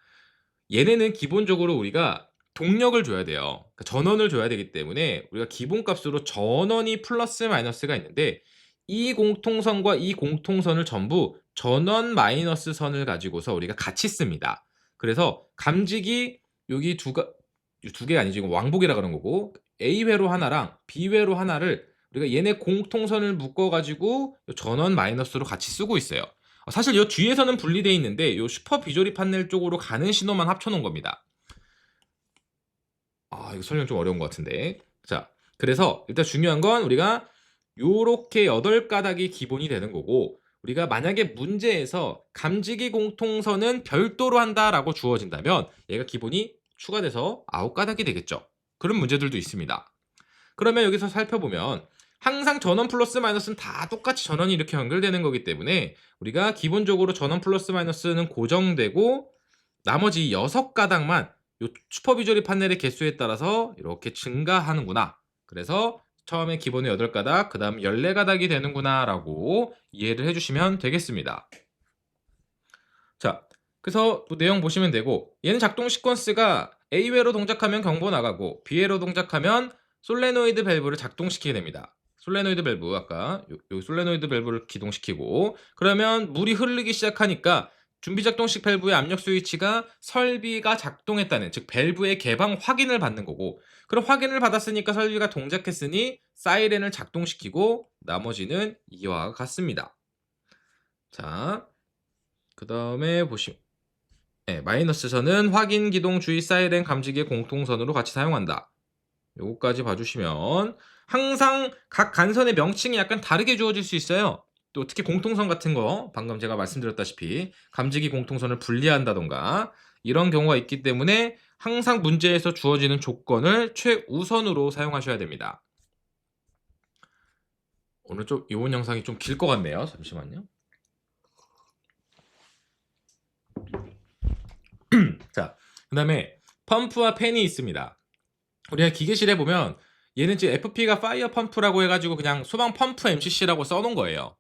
얘네는 기본적으로 우리가 동력을 줘야 돼요. 그러니까 전원을 줘야 되기 때문에 우리가 기본값으로 전원이 플러스 마이너스가 있는데 이 공통선과 이 공통선을 전부 전원 마이너스 선을 가지고서 우리가 같이 씁니다. 그래서 감지기 여기 두 개가 아니지 이건 왕복이라 그런 거고 A회로 하나랑 B회로 하나를 우리가 얘네 공통선을 묶어 가지고 전원 마이너스로 같이 쓰고 있어요. 사실 이 뒤에서는 분리되어 있는데 이 슈퍼 비조리 판넬 쪽으로 가는 신호만 합쳐 놓은 겁니다. 이거 설명 좀 어려운 것 같은데. 자, 그래서 일단 중요한 건 우리가 요렇게 8가닥이 기본이 되는 거고 우리가 만약에 문제에서 감지기 공통선은 별도로 한다라고 주어진다면 얘가 기본이 추가돼서 9가닥이 되겠죠. 그런 문제들도 있습니다. 그러면 여기서 살펴보면 항상 전원 플러스 마이너스는 다 똑같이 전원이 이렇게 연결되는 거기 때문에 우리가 기본적으로 전원 플러스 마이너스는 고정되고 나머지 6가닥만 요 슈퍼 비조리 판넬의 개수에 따라서 이렇게 증가하는구나. 그래서 처음에 기본의 8가닥, 그 다음 14가닥이 되는구나 라고 이해를 해주시면 되겠습니다. 자, 그래서 또 내용 보시면 되고 얘는 작동 시퀀스가 A회로 동작하면 경보 나가고 B회로 동작하면 솔레노이드 밸브를 작동시키게 됩니다. 솔레노이드 밸브 아까 요 솔레노이드 밸브를 기동시키고 그러면 물이 흐르기 시작하니까 준비작동식 밸브의 압력 스위치가 설비가 작동했다는 즉 밸브의 개방 확인을 받는 거고 그럼 확인을 받았으니까 설비가 동작했으니 사이렌을 작동시키고 나머지는 이와 같습니다. 자, 그 다음에 보시면 마이너스선은 확인 기동 주의 사이렌 감지기의 공통선으로 같이 사용한다. 요거까지 봐주시면 항상 각 간선의 명칭이 약간 다르게 주어질 수 있어요. 또 특히 공통선 같은 거 방금 제가 말씀드렸다시피 감지기 공통선을 분리한다던가 이런 경우가 있기 때문에 항상 문제에서 주어지는 조건을 최우선으로 사용하셔야 됩니다. 오늘 좀 이번 영상이 좀 길 것 같네요. 잠시만요. 자, 그 다음에 펌프와 팬이 있습니다. 우리가 기계실에 보면 얘는 지금 FP가 파이어 펌프라고 해가지고 그냥 소방 펌프 MCC라고 써놓은 거예요.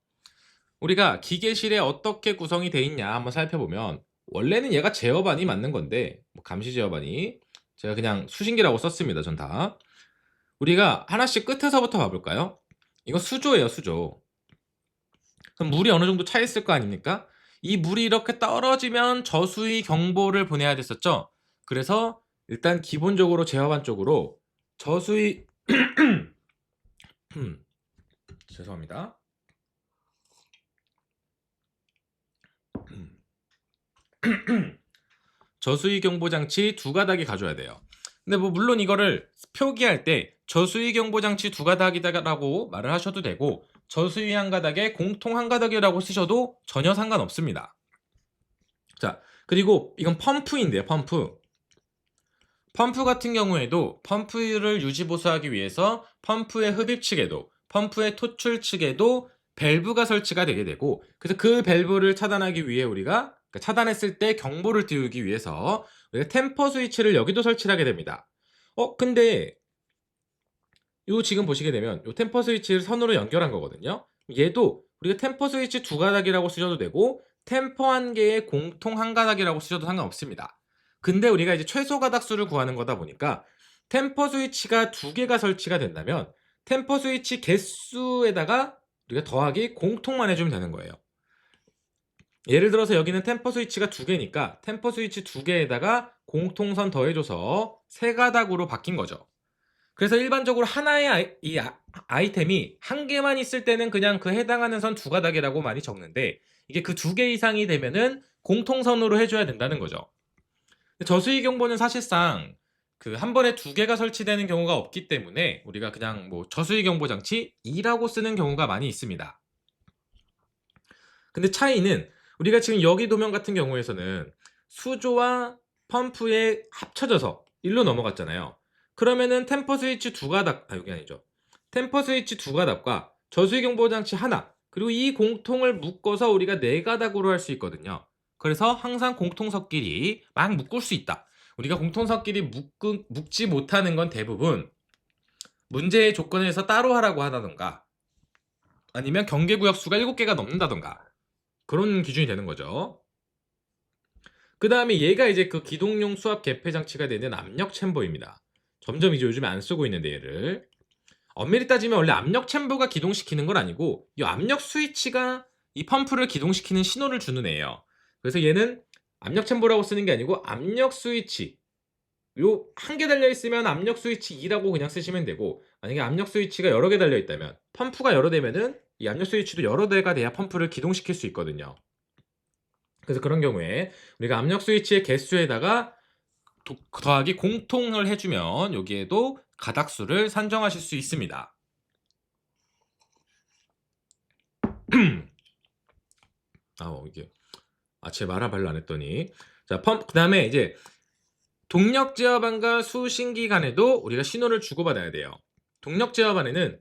우리가 기계실에 어떻게 구성이 돼 있냐 한번 살펴보면 원래는 얘가 제어반이 맞는 건데 뭐 감시 제어반이 제가 그냥 수신기라고 썼습니다. 전 다. 우리가 하나씩 끝에서부터 봐 볼까요? 이거 수조예요, 수조. 그럼 물이 어느 정도 차 있을 거 아닙니까? 이 물이 이렇게 떨어지면 저수위 경보를 보내야 됐었죠. 그래서 일단 기본적으로 제어반 쪽으로 저수위 죄송합니다. 저수위 경보 장치 두 가닥이 가져야 돼요. 근데 뭐 물론 이거를 표기할 때 저수위 경보 장치 두 가닥이다라고 말을 하셔도 되고 저수위 한 가닥에 공통 한 가닥이라고 쓰셔도 전혀 상관없습니다. 자, 그리고 이건 펌프인데요, 펌프. 펌프 같은 경우에도 펌프를 유지 보수하기 위해서 펌프의 흡입 측에도 펌프의 토출 측에도 밸브가 설치가 되게 되고, 그래서 그 밸브를 차단하기 위해 우리가 차단했을 때 경보를 띄우기 위해서 우리가 템퍼 스위치를 여기도 설치를 하게 됩니다. 근데 요 지금 보시게 되면 요 템퍼 스위치를 선으로 연결한 거거든요. 얘도 우리가 템퍼 스위치 두 가닥이라고 쓰셔도 되고 템퍼 한 개의 공통 한 가닥이라고 쓰셔도 상관없습니다. 근데 우리가 이제 최소 가닥수를 구하는 거다 보니까 템퍼 스위치가 두 개가 설치가 된다면 템퍼 스위치 개수에다가 우리가 더하기 공통만 해주면 되는 거예요. 예를 들어서 여기는 템퍼 스위치가 두 개니까 템퍼 스위치 두 개에다가 공통선 더해줘서 세 가닥으로 바뀐 거죠. 그래서 일반적으로 하나의 아이템이 한 개만 있을 때는 그냥 그 해당하는 선 두 가닥이라고 많이 적는데, 이게 그 두 개 이상이 되면은 공통선으로 해줘야 된다는 거죠. 저수위 경보는 사실상 그 한 번에 두 개가 설치되는 경우가 없기 때문에 우리가 그냥 뭐 저수위 경보 장치 2라고 쓰는 경우가 많이 있습니다. 근데 차이는 우리가 지금 여기 도면 같은 경우에서는 수조와 펌프에 합쳐져서 일로 넘어갔잖아요. 그러면은 템퍼 스위치 두 가닥, 여기 아니죠. 템퍼 스위치 두 가닥과 저수위 경보 장치 하나, 그리고 이 공통을 묶어서 우리가 네 가닥으로 할 수 있거든요. 그래서 항상 공통석끼리 막 묶을 수 있다. 우리가 공통석끼리 묶지 못하는 건 대부분 문제의 조건에서 따로 하라고 하다던가 아니면 경계구역 수가 7개가 넘는다던가 그런 기준이 되는 거죠. 그 다음에 얘가 이제 그 기동용 수압 개폐 장치가 되는 압력 챔버입니다. 점점 이제 요즘에 안 쓰고 있는데 얘를 엄밀히 따지면 원래 압력 챔버가 기동시키는 건 아니고 이 압력 스위치가 이 펌프를 기동시키는 신호를 주는 애예요. 그래서 얘는 압력 챔버라고 쓰는 게 아니고 압력 스위치, 요 한 개 달려 있으면 압력 스위치 2라고 그냥 쓰시면 되고, 만약에 압력 스위치가 여러 개 달려 있다면 펌프가 여러 대면은 이 압력 스위치도 여러 대가 돼야 펌프를 기동시킬 수 있거든요. 그래서 그런 경우에 우리가 압력 스위치의 개수에다가 더하기 공통을 해주면 여기에도 가닥수를 산정하실 수 있습니다. 이게 제 말을 별로 안 했더니, 자, 그 다음에 이제 동력 제어반과 수신기 간에도 우리가 신호를 주고받아야 돼요. 동력 제어반에는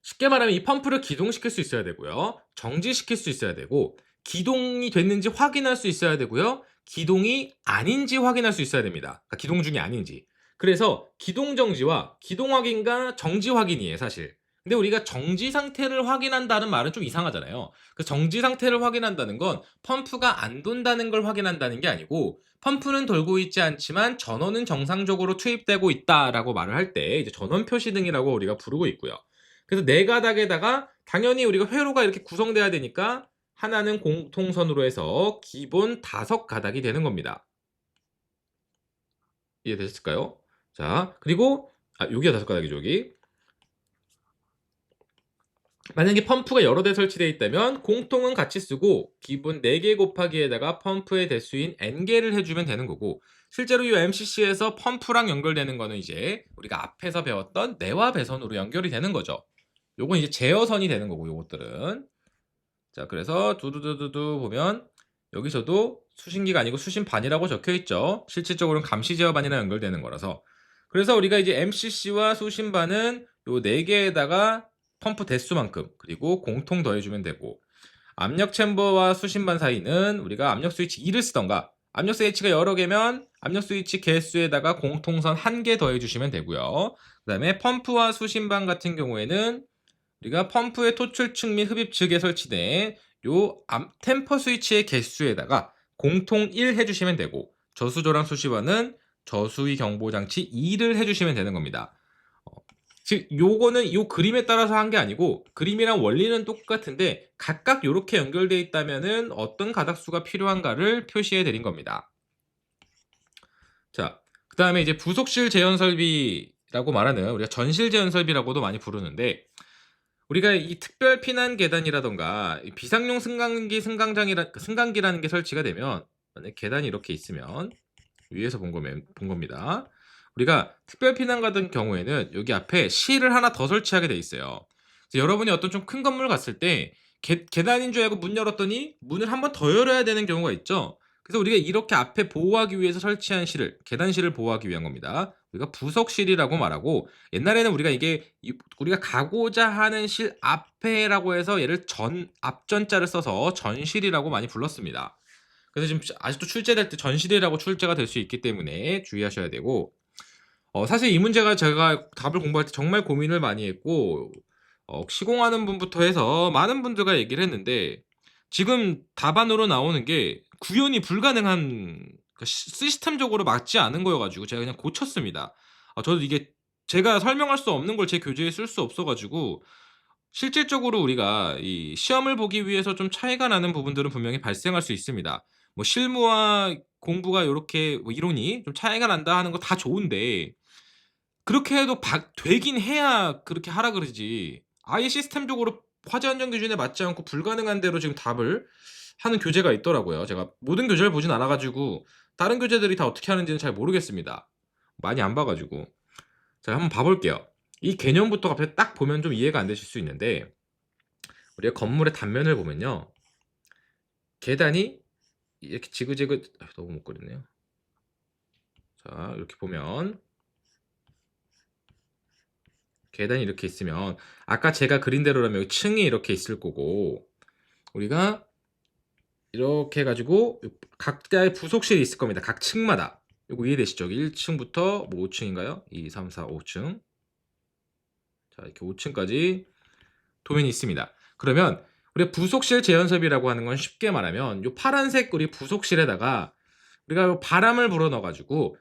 쉽게 말하면 이 펌프를 기동시킬 수 있어야 되고요. 정지시킬 수 있어야 되고, 기동이 됐는지 확인할 수 있어야 되고요. 기동이 아닌지 확인할 수 있어야 됩니다. 그러니까 기동 중이 아닌지. 그래서 기동 정지와 기동 확인과 정지 확인이에요, 사실. 근데 우리가 정지 상태를 확인한다는 말은 좀 이상하잖아요. 그 정지 상태를 확인한다는 건 펌프가 안 돈다는 걸 확인한다는 게 아니고, 펌프는 돌고 있지 않지만 전원은 정상적으로 투입되고 있다라고 말을 할 때 이제 전원 표시등이라고 우리가 부르고 있고요. 그래서 네 가닥에다가 당연히 우리가 회로가 이렇게 구성돼야 되니까 하나는 공통선으로 해서 기본 5가닥이 되는 겁니다. 이해되셨을까요? 자, 그리고 여기가 5가닥이죠, 여기. 만약에 펌프가 여러 대 설치되어 있다면 공통은 같이 쓰고 기본 4개 곱하기에다가 펌프의 대수인 n개를 해주면 되는 거고, 실제로 이 MCC에서 펌프랑 연결되는 거는 이제 우리가 앞에서 배웠던 내와 배선으로 연결이 되는 거죠. 요건 이제 제어선이 되는 거고, 요것들은. 자, 그래서 두두두두두 보면 여기서도 수신기가 아니고 수신반이라고 적혀 있죠. 실질적으로는 감시 제어반이랑 연결되는 거라서. 그래서 우리가 이제 MCC와 수신반은 요 4개에다가 펌프 대수만큼 그리고 공통 더해주면 되고, 압력 챔버와 수신반 사이는 우리가 압력 스위치 2를 쓰던가, 압력 스위치가 여러 개면 압력 스위치 개수에다가 공통선 1개 더해주시면 되고요. 그 다음에 펌프와 수신반 같은 경우에는 우리가 펌프의 토출 측 및 흡입 측에 설치된 요 템퍼 스위치의 개수에다가 공통 1 해주시면 되고, 저수조랑 수시반은 저수위 경보장치 2를 해주시면 되는 겁니다. 즉 요거는 요 그림에 따라서 한 게 아니고, 그림이랑 원리는 똑같은데 각각 요렇게 연결되어 있다면은 어떤 가닥수가 필요한가를 표시해 드린 겁니다. 자, 그 다음에 이제 부속실 재현 설비라고 말하는, 우리가 전실 재현 설비라고도 많이 부르는데, 우리가 이 특별 피난 계단이라던가 이 비상용 승강기라는 게 설치가 되면, 만약 계단이 이렇게 있으면 위에서 본 겁니다. 우리가 특별 피난 같은 경우에는 여기 앞에 실을 하나 더 설치하게 돼 있어요. 그래서 여러분이 어떤 좀 큰 건물 갔을 때 계단인 줄 알고 문 열었더니 문을 한 번 더 열어야 되는 경우가 있죠. 그래서 우리가 이렇게 앞에 보호하기 위해서 설치한 실을, 계단실을 보호하기 위한 겁니다. 우리가 부속실이라고 말하고, 옛날에는 우리가 우리가 가고자 하는 실 앞에라고 해서 얘를 앞전자를 써서 전실이라고 많이 불렀습니다. 그래서 지금 아직도 출제될 때 전실이라고 출제가 될 수 있기 때문에 주의하셔야 되고, 사실 이 문제가 제가 답을 공부할 때 정말 고민을 많이 했고, 시공하는 분부터 해서 많은 분들과 얘기를 했는데, 지금 답안으로 나오는 게 구현이 불가능한, 그러니까 시스템적으로 맞지 않은 거여가지고 제가 그냥 고쳤습니다. 저도 이게 제가 설명할 수 없는 걸 제 교재에 쓸 수 없어가지고, 실질적으로 우리가 이 시험을 보기 위해서 좀 차이가 나는 부분들은 분명히 발생할 수 있습니다. 뭐 실무와 공부가 요렇게 뭐 이론이 좀 차이가 난다 하는 거 다 좋은데, 그렇게 해도 되긴 해야 그렇게 하라 그러지. 아예 시스템적으로 화재 안전 기준에 맞지 않고 불가능한 대로 지금 답을 하는 교재가 있더라고요. 제가 모든 교재를 보진 않아 가지고 다른 교재들이 다 어떻게 하는지는 잘 모르겠습니다. 많이 안 봐 가지고. 자, 한번 봐 볼게요. 이 개념부터 갑자기 딱 보면 좀 이해가 안 되실 수 있는데, 우리가 건물의 단면을 보면요, 계단이 이렇게 지그재그, 너무 못 그렸네요. 자, 이렇게 보면 계단이 이렇게 있으면, 아까 제가 그린 대로라면 여기 층이 이렇게 있을 거고, 우리가 이렇게 해 가지고 각자의 부속실이 있을 겁니다. 각 층마다. 요거 이해되시죠? 1층부터 뭐 5층인가요? 2, 3, 4, 5층. 자, 이렇게 5층까지 도면이 있습니다. 그러면 우리가 부속실 재현섭이라고 하는 건 쉽게 말하면, 요 파란색 우리 부속실에다가 우리가 바람을 불어 넣어 가지고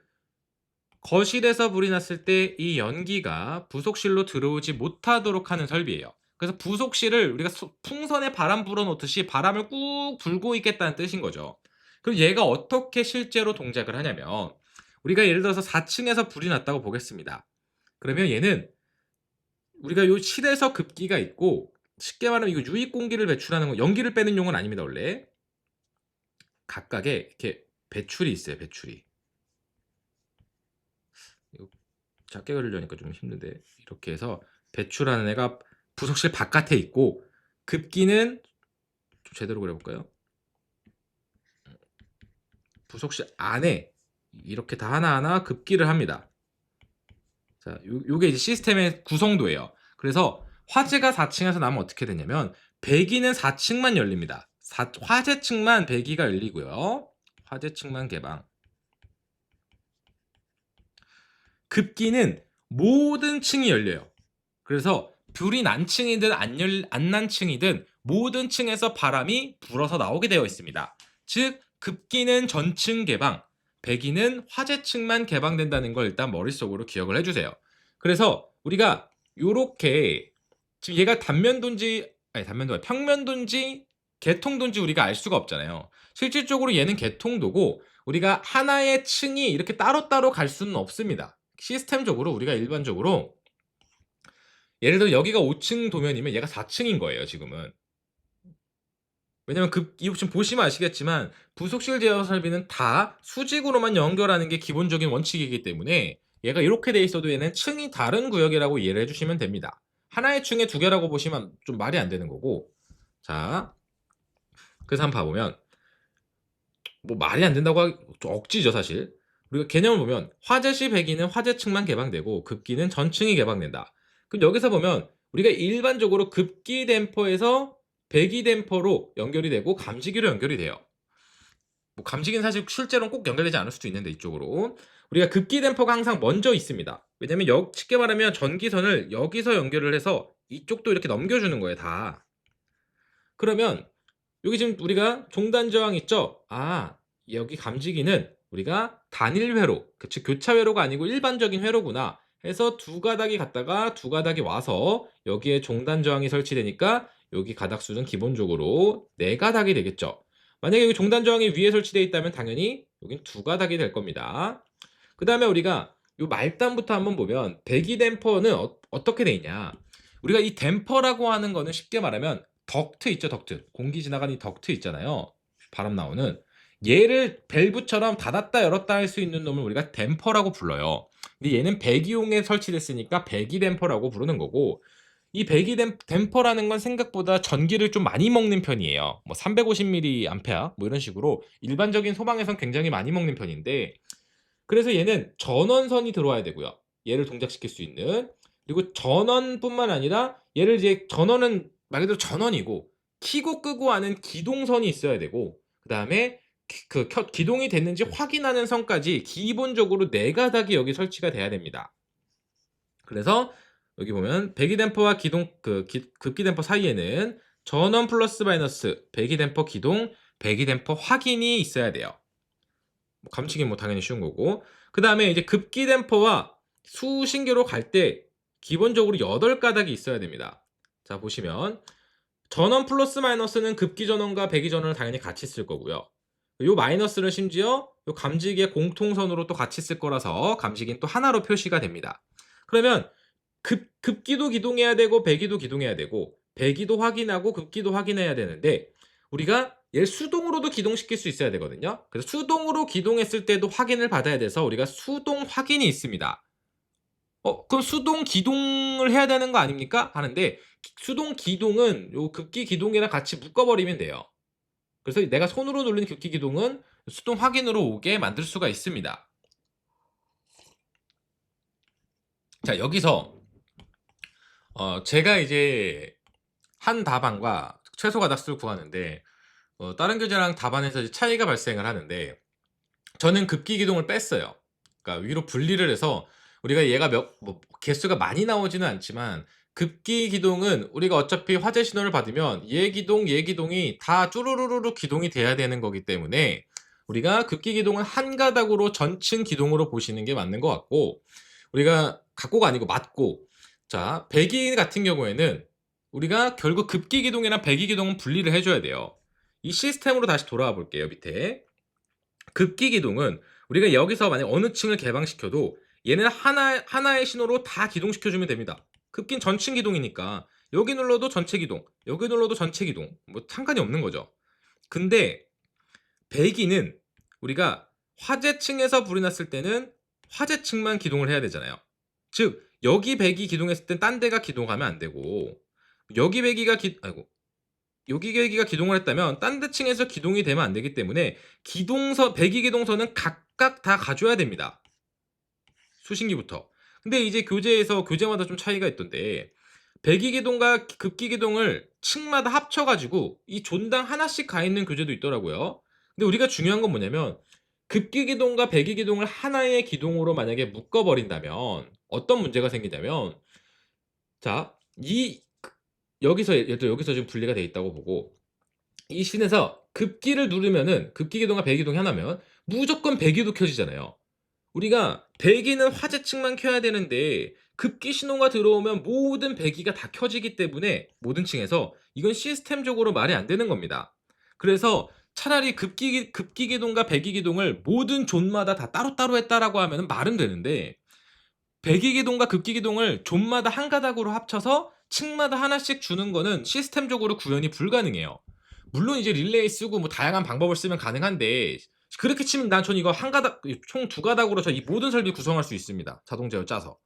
거실에서 불이 났을 때 이 연기가 부속실로 들어오지 못하도록 하는 설비예요. 그래서 부속실을 우리가 풍선에 바람 불어 놓듯이 바람을 꾹 불고 있겠다는 뜻인 거죠. 그럼 얘가 어떻게 실제로 동작을 하냐면, 우리가 예를 들어서 4층에서 불이 났다고 보겠습니다. 그러면 얘는 우리가 요 실에서 급기가 있고, 쉽게 말하면 이거 유입 공기를 배출하는 거, 연기를 빼는 용은 아닙니다. 원래 각각의 이렇게 배출이 있어요. 배출이. 이거 작게 그리려니까 좀 힘든데, 이렇게 해서 배출하는 애가 부속실 바깥에 있고, 급기는 좀 제대로 그려볼까요? 부속실 안에 이렇게 다 하나하나 급기를 합니다. 자, 요게 이제 시스템의 구성도예요. 그래서 화재가 4층에서 나면 어떻게 되냐면, 배기는 4층만 열립니다. 화재층만 배기가 열리고요. 화재층만 개방. 급기는 모든 층이 열려요. 그래서 불이 난 층이든 안 난 층이든 모든 층에서 바람이 불어서 나오게 되어 있습니다. 즉 급기는 전층 개방, 배기는 화재층만 개방된다는 걸 일단 머릿속으로 기억을 해주세요. 그래서 우리가 요렇게, 지금 얘가 평면도인지 개통도인지 우리가 알 수가 없잖아요. 실질적으로 얘는 개통도고, 우리가 하나의 층이 이렇게 따로따로 갈 수는 없습니다. 시스템적으로 우리가 일반적으로, 예를 들어 여기가 5층 도면이면 얘가 4층인 거예요, 지금은. 왜냐면 이 옵션 보시면 아시겠지만 부속실 제어 설비는 다 수직으로만 연결하는 게 기본적인 원칙이기 때문에, 얘가 이렇게 돼 있어도 얘는 층이 다른 구역이라고 이해를 해주시면 됩니다. 하나의 층에 두 개라고 보시면 좀 말이 안 되는 거고. 자, 그래서 한번 봐보면, 뭐 말이 안 된다고 하기 좀 억지죠 사실. 우리가 개념을 보면 화재시 배기는 화재층만 개방되고 급기는 전층이 개방된다. 그럼 여기서 보면 우리가 일반적으로 급기 댐퍼에서 배기 댐퍼로 연결이 되고 감지기로 연결이 돼요. 뭐 감지기는 사실 실제로는 꼭 연결되지 않을 수도 있는데, 이쪽으로 우리가 급기 댐퍼가 항상 먼저 있습니다. 왜냐면 쉽게 말하면 전기선을 여기서 연결을 해서 이쪽도 이렇게 넘겨주는 거예요, 다. 그러면 여기 지금 우리가 종단 저항 있죠? 여기 감지기는 우리가 단일 회로, 즉 교차 회로가 아니고 일반적인 회로구나 해서 두 가닥이 갔다가 두 가닥이 와서 여기에 종단 저항이 설치되니까 여기 가닥수는 기본적으로 네 가닥이 되겠죠. 만약에 여기 종단 저항이 위에 설치되어 있다면 당연히 여긴 두 가닥이 될 겁니다. 그 다음에 우리가 요 말단부터 한번 보면 배기 댐퍼는 어떻게 돼 있냐. 우리가 이 댐퍼라고 하는 거는 쉽게 말하면 덕트 있죠, 덕트. 공기 지나가는 이 덕트 있잖아요. 바람 나오는. 얘를 밸브처럼 닫았다 열었다 할 수 있는 놈을 우리가 댐퍼라고 불러요. 근데 얘는 배기용에 설치됐으니까 배기 댐퍼라고 부르는 거고, 이 배기 댐퍼라는 건 생각보다 전기를 좀 많이 먹는 편이에요. 뭐 350mA 뭐 이런 식으로 일반적인 소방에선 굉장히 많이 먹는 편인데, 그래서 얘는 전원선이 들어와야 되고요. 얘를 동작시킬 수 있는. 그리고 전원뿐만 아니라 얘를 이제 전원은 말 그대로 전원이고 켜고 끄고 하는 기동선이 있어야 되고, 그다음에 기동이 됐는지 확인하는 선까지 기본적으로 네 가닥이 여기 설치가 돼야 됩니다. 그래서 여기 보면 배기댐퍼와 급기댐퍼 사이에는 전원 플러스 마이너스 배기댐퍼 기동, 배기댐퍼 확인이 있어야 돼요. 감치기 뭐 당연히 쉬운 거고. 그 다음에 이제 급기 댐퍼와 수신계로 갈 때 기본적으로 8가닥이 있어야 됩니다. 자, 보시면 전원 플러스 마이너스는 급기 전원과 배기 전원을 당연히 같이 쓸 거고요. 요 마이너스는 심지어 요 감지기의 공통선으로 또 같이 쓸 거라서 감지기는 또 하나로 표시가 됩니다. 그러면 급기도 기동해야 되고 배기도 기동해야 되고 배기도 확인하고 급기도 확인해야 되는데, 우리가 얘를 수동으로도 기동시킬 수 있어야 되거든요. 그래서 수동으로 기동했을 때도 확인을 받아야 돼서 우리가 수동 확인이 있습니다. 그럼 수동 기동을 해야 되는 거 아닙니까? 하는데, 수동 기동은 요 급기 기동이랑 같이 묶어버리면 돼요. 그래서 내가 손으로 누르는 급기 기동은 수동 확인으로 오게 만들 수가 있습니다. 자, 여기서 제가 이제 한 답안과 최소 가닥수를 구하는데, 다른 교재랑 답안에서 이제 차이가 발생을 하는데, 저는 급기 기동을 뺐어요. 그러니까 위로 분리를 해서 우리가 얘가 개수가 많이 나오지는 않지만, 급기 기동은 우리가 어차피 화재 신호를 받으면 얘 기동이 다 쭈루루루루 기동이 돼야 되는 거기 때문에 우리가 급기 기동은 한 가닥으로 전층 기동으로 보시는 게 맞는 것 같고, 우리가 갖고가 아니고 맞고, 자, 배기 같은 경우에는 우리가 결국 급기 기동이랑 배기 기동은 분리를 해줘야 돼요. 이 시스템으로 다시 돌아와 볼게요. 밑에 급기 기동은 우리가 여기서 만약 어느 층을 개방시켜도 얘는 하나의 신호로 다 기동시켜주면 됩니다. 급기는 전층 기동이니까 여기 눌러도 전체 기동, 여기 눌러도 전체 기동, 뭐 상관이 없는 거죠. 근데 배기는 우리가 화재층에서 불이 났을 때는 화재층만 기동을 해야 되잖아요. 즉 여기 배기 기동했을 땐 딴 데가 기동하면 안 되고, 여기 배기가 여기 배기가 기동을 했다면 딴 데층에서 기동이 되면 안 되기 때문에 배기 기동선은 각각 다 가져야 됩니다. 수신기부터. 근데 이제 교재마다 좀 차이가 있던데, 배기 기동과 급기 기동을 층마다 합쳐가지고 이 존당 하나씩 가 있는 교재도 있더라고요. 근데 우리가 중요한 건 뭐냐면, 급기 기동과 배기 기동을 하나의 기동으로 만약에 묶어버린다면 어떤 문제가 생기냐면, 자, 여기서 지금 분리가 돼 있다고 보고, 이 신에서 급기를 누르면은 급기 기동과 배기 기동이 하나면 무조건 배기도 켜지잖아요. 우리가 배기는 화재층만 켜야 되는데 급기 신호가 들어오면 모든 배기가 다 켜지기 때문에 모든 층에서 이건 시스템적으로 말이 안 되는 겁니다. 그래서 차라리 급기 기동과 배기 기동을 모든 존마다 다 따로따로 했다라고 하면 말은 되는데, 배기 기동과 급기 기동을 존마다 한 가닥으로 합쳐서 층마다 하나씩 주는 거는 시스템적으로 구현이 불가능해요. 물론 이제 릴레이 쓰고 뭐 다양한 방법을 쓰면 가능한데, 그렇게 치면 전 이거 한 가닥, 총 두 가닥으로 저 이 모든 설비 구성할 수 있습니다. 자동 제어 짜서.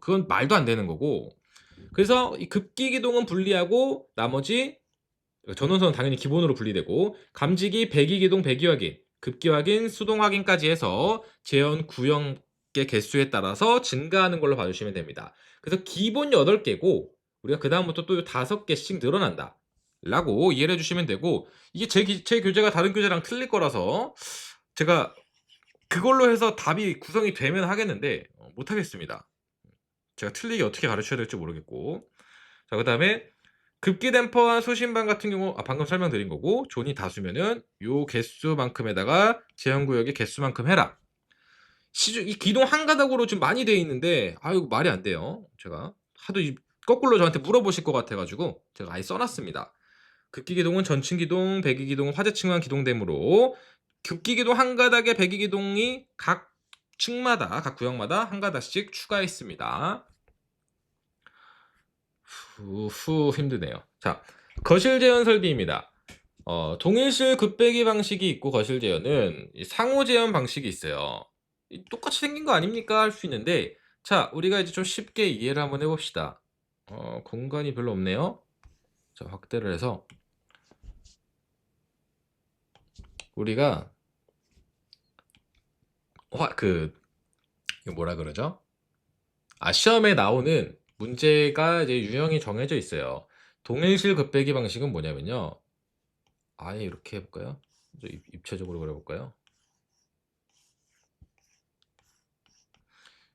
그건 말도 안 되는 거고. 그래서 이 급기 기동은 분리하고 나머지 전원선은 당연히 기본으로 분리되고, 감지기, 배기 기동, 배기 확인, 급기 확인, 수동 확인까지 해서 재현 구형의 개수에 따라서 증가하는 걸로 봐주시면 됩니다. 그래서 기본 8개고 우리가 그 다음부터 또 5개씩 늘어난다 라고 이해를 해주시면 되고, 이게 제 교재가 다른 교재랑 틀릴 거라서 제가 그걸로 해서 답이 구성이 되면 하겠는데 못하겠습니다. 제가 틀리게 어떻게 가르쳐야 될지 모르겠고. 자, 그 다음에 급기 댐퍼와 수신반 같은 경우 방금 설명드린 거고, 존이 다수면은 요 개수만큼에다가 제한 구역의 개수만큼 해라. 이 기둥 한 가닥으로 좀 많이 돼 있는데 이거 말이 안 돼요. 제가 하도 거꾸로 저한테 물어보실 것 같아 가지고 제가 아예 써 놨습니다. 급기 기둥은 전층 기둥, 배기 기둥은 화재층만 기동되므로 급기 기둥 한 가닥에 배기 기둥이 각 층마다, 각 구역마다 한 가닥씩 추가했습니다. 힘드네요. 자, 거실 재현 설비입니다. 동일실 급배기 방식이 있고 거실 재현은 상호 재현 방식이 있어요. 똑같이 생긴 거 아닙니까? 할 수 있는데, 자, 우리가 이제 좀 쉽게 이해를 한번 해봅시다. 공간이 별로 없네요. 자, 확대를 해서 우리가 이거 뭐라 그러죠? 시험에 나오는 문제가 이제 유형이 정해져 있어요. 동일실 급배기 방식은 뭐냐면요. 아예 이렇게 해볼까요? 입체적으로 그려볼까요?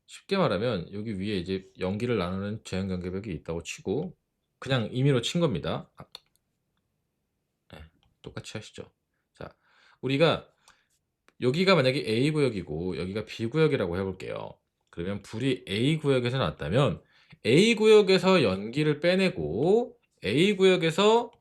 쉽게 말하면 여기 위에 이제 연기를 나누는 제한 경계벽이 있다고 치고 그냥 임의로 친 겁니다. 네, 똑같이 하시죠. 자, 우리가 여기가 만약에 A 구역이고 여기가 B 구역이라고 해볼게요. 그러면 불이 A 구역에서 났다면 A 구역에서 연기를 빼내고 A 구역에서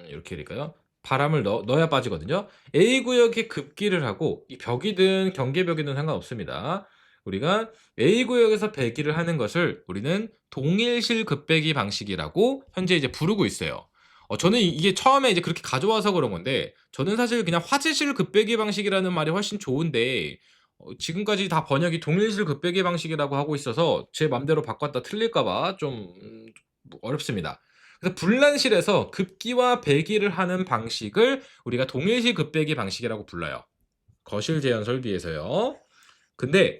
이렇게 될까요? 바람을 넣어야 빠지거든요. A 구역에 급기를 하고 이 벽이든 경계벽이든 상관없습니다. 우리가 A 구역에서 배기를 하는 것을 우리는 동일실 급배기 방식이라고 현재 이제 부르고 있어요. 저는 이게 처음에 이제 그렇게 가져와서 그런 건데, 저는 사실 그냥 화재실 급배기 방식이라는 말이 훨씬 좋은데, 지금까지 다 번역이 동일실 급배기 방식이라고 하고 있어서 제 맘대로 바꿨다 틀릴까봐 좀 어렵습니다. 그래서 분란실에서 급기와 배기를 하는 방식을 우리가 동일실 급배기 방식이라고 불러요. 거실 재현 설비에서요. 근데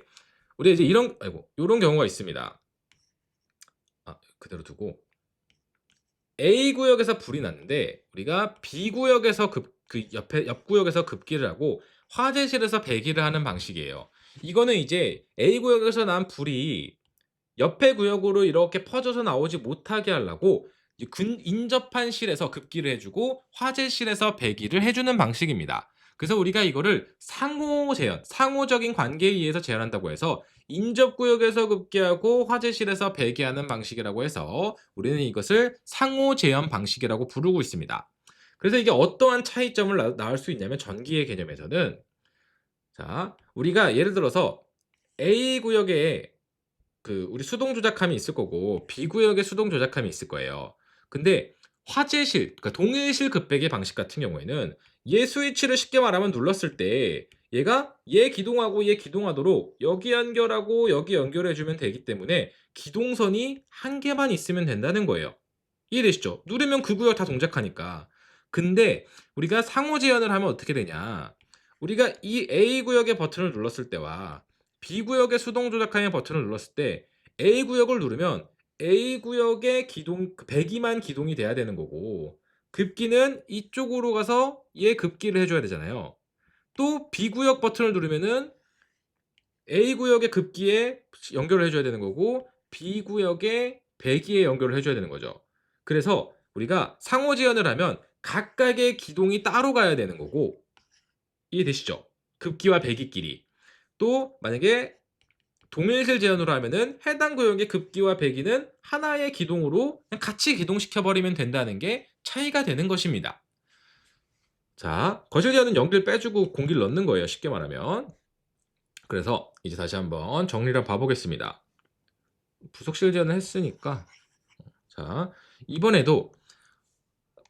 우리 이제 요런 경우가 있습니다. 그대로 두고 A 구역에서 불이 났는데 우리가 B 구역에서 옆 구역에서 급기를 하고 화재실에서 배기를 하는 방식이에요. 이거는 이제 A 구역에서 난 불이 옆에 구역으로 이렇게 퍼져서 나오지 못하게 하려고 인접한 실에서 급기를 해주고 화재실에서 배기를 해주는 방식입니다. 그래서 우리가 이거를 상호 재현, 상호적인 관계에 의해서 재현한다고 해서 인접구역에서 급기하고 화재실에서 배기하는 방식이라고 해서 우리는 이것을 상호 재현 방식이라고 부르고 있습니다. 그래서 이게 어떠한 차이점을 낳을 수 있냐면, 전기의 개념에서는, 자, 우리가 예를 들어서 A 구역에 우리 수동 조작함이 있을 거고 B 구역에 수동 조작함이 있을 거예요. 근데 화재실, 그러니까 동일실 급배기 방식 같은 경우에는 얘 스위치를 쉽게 말하면 눌렀을 때 얘가 얘 기동하고 얘 기동하도록 여기 연결하고 여기 연결해 주면 되기 때문에 기동선이 한 개만 있으면 된다는 거예요. 이해되시죠? 누르면 그 구역 다 동작하니까. 근데 우리가 상호 재현을 하면 어떻게 되냐? 우리가 이 A 구역의 버튼을 눌렀을 때와 B 구역의 수동 조작함의 버튼을 눌렀을 때 A 구역을 누르면 A 구역의 배기만 기동이 돼야 되는 거고, 급기는 이쪽으로 가서 얘 급기를 해줘야 되잖아요. 또 B 구역 버튼을 누르면은 A 구역의 급기에 연결을 해줘야 되는 거고 B 구역의 배기에 연결을 해줘야 되는 거죠. 그래서 우리가 상호 재현을 하면 각각의 기동이 따로 가야 되는 거고, 이해되시죠? 급기와 배기끼리. 또 만약에 동일실 재현으로 하면은 해당 구역의 급기와 배기는 하나의 기동으로 그냥 같이 기동시켜 버리면 된다는 게 차이가 되는 것입니다. 자, 거실 재현은 연기를 빼주고 공기를 넣는 거예요, 쉽게 말하면. 그래서 이제 다시 한번 정리를 한번 봐보겠습니다. 부속실 재현을 했으니까, 자, 이번에도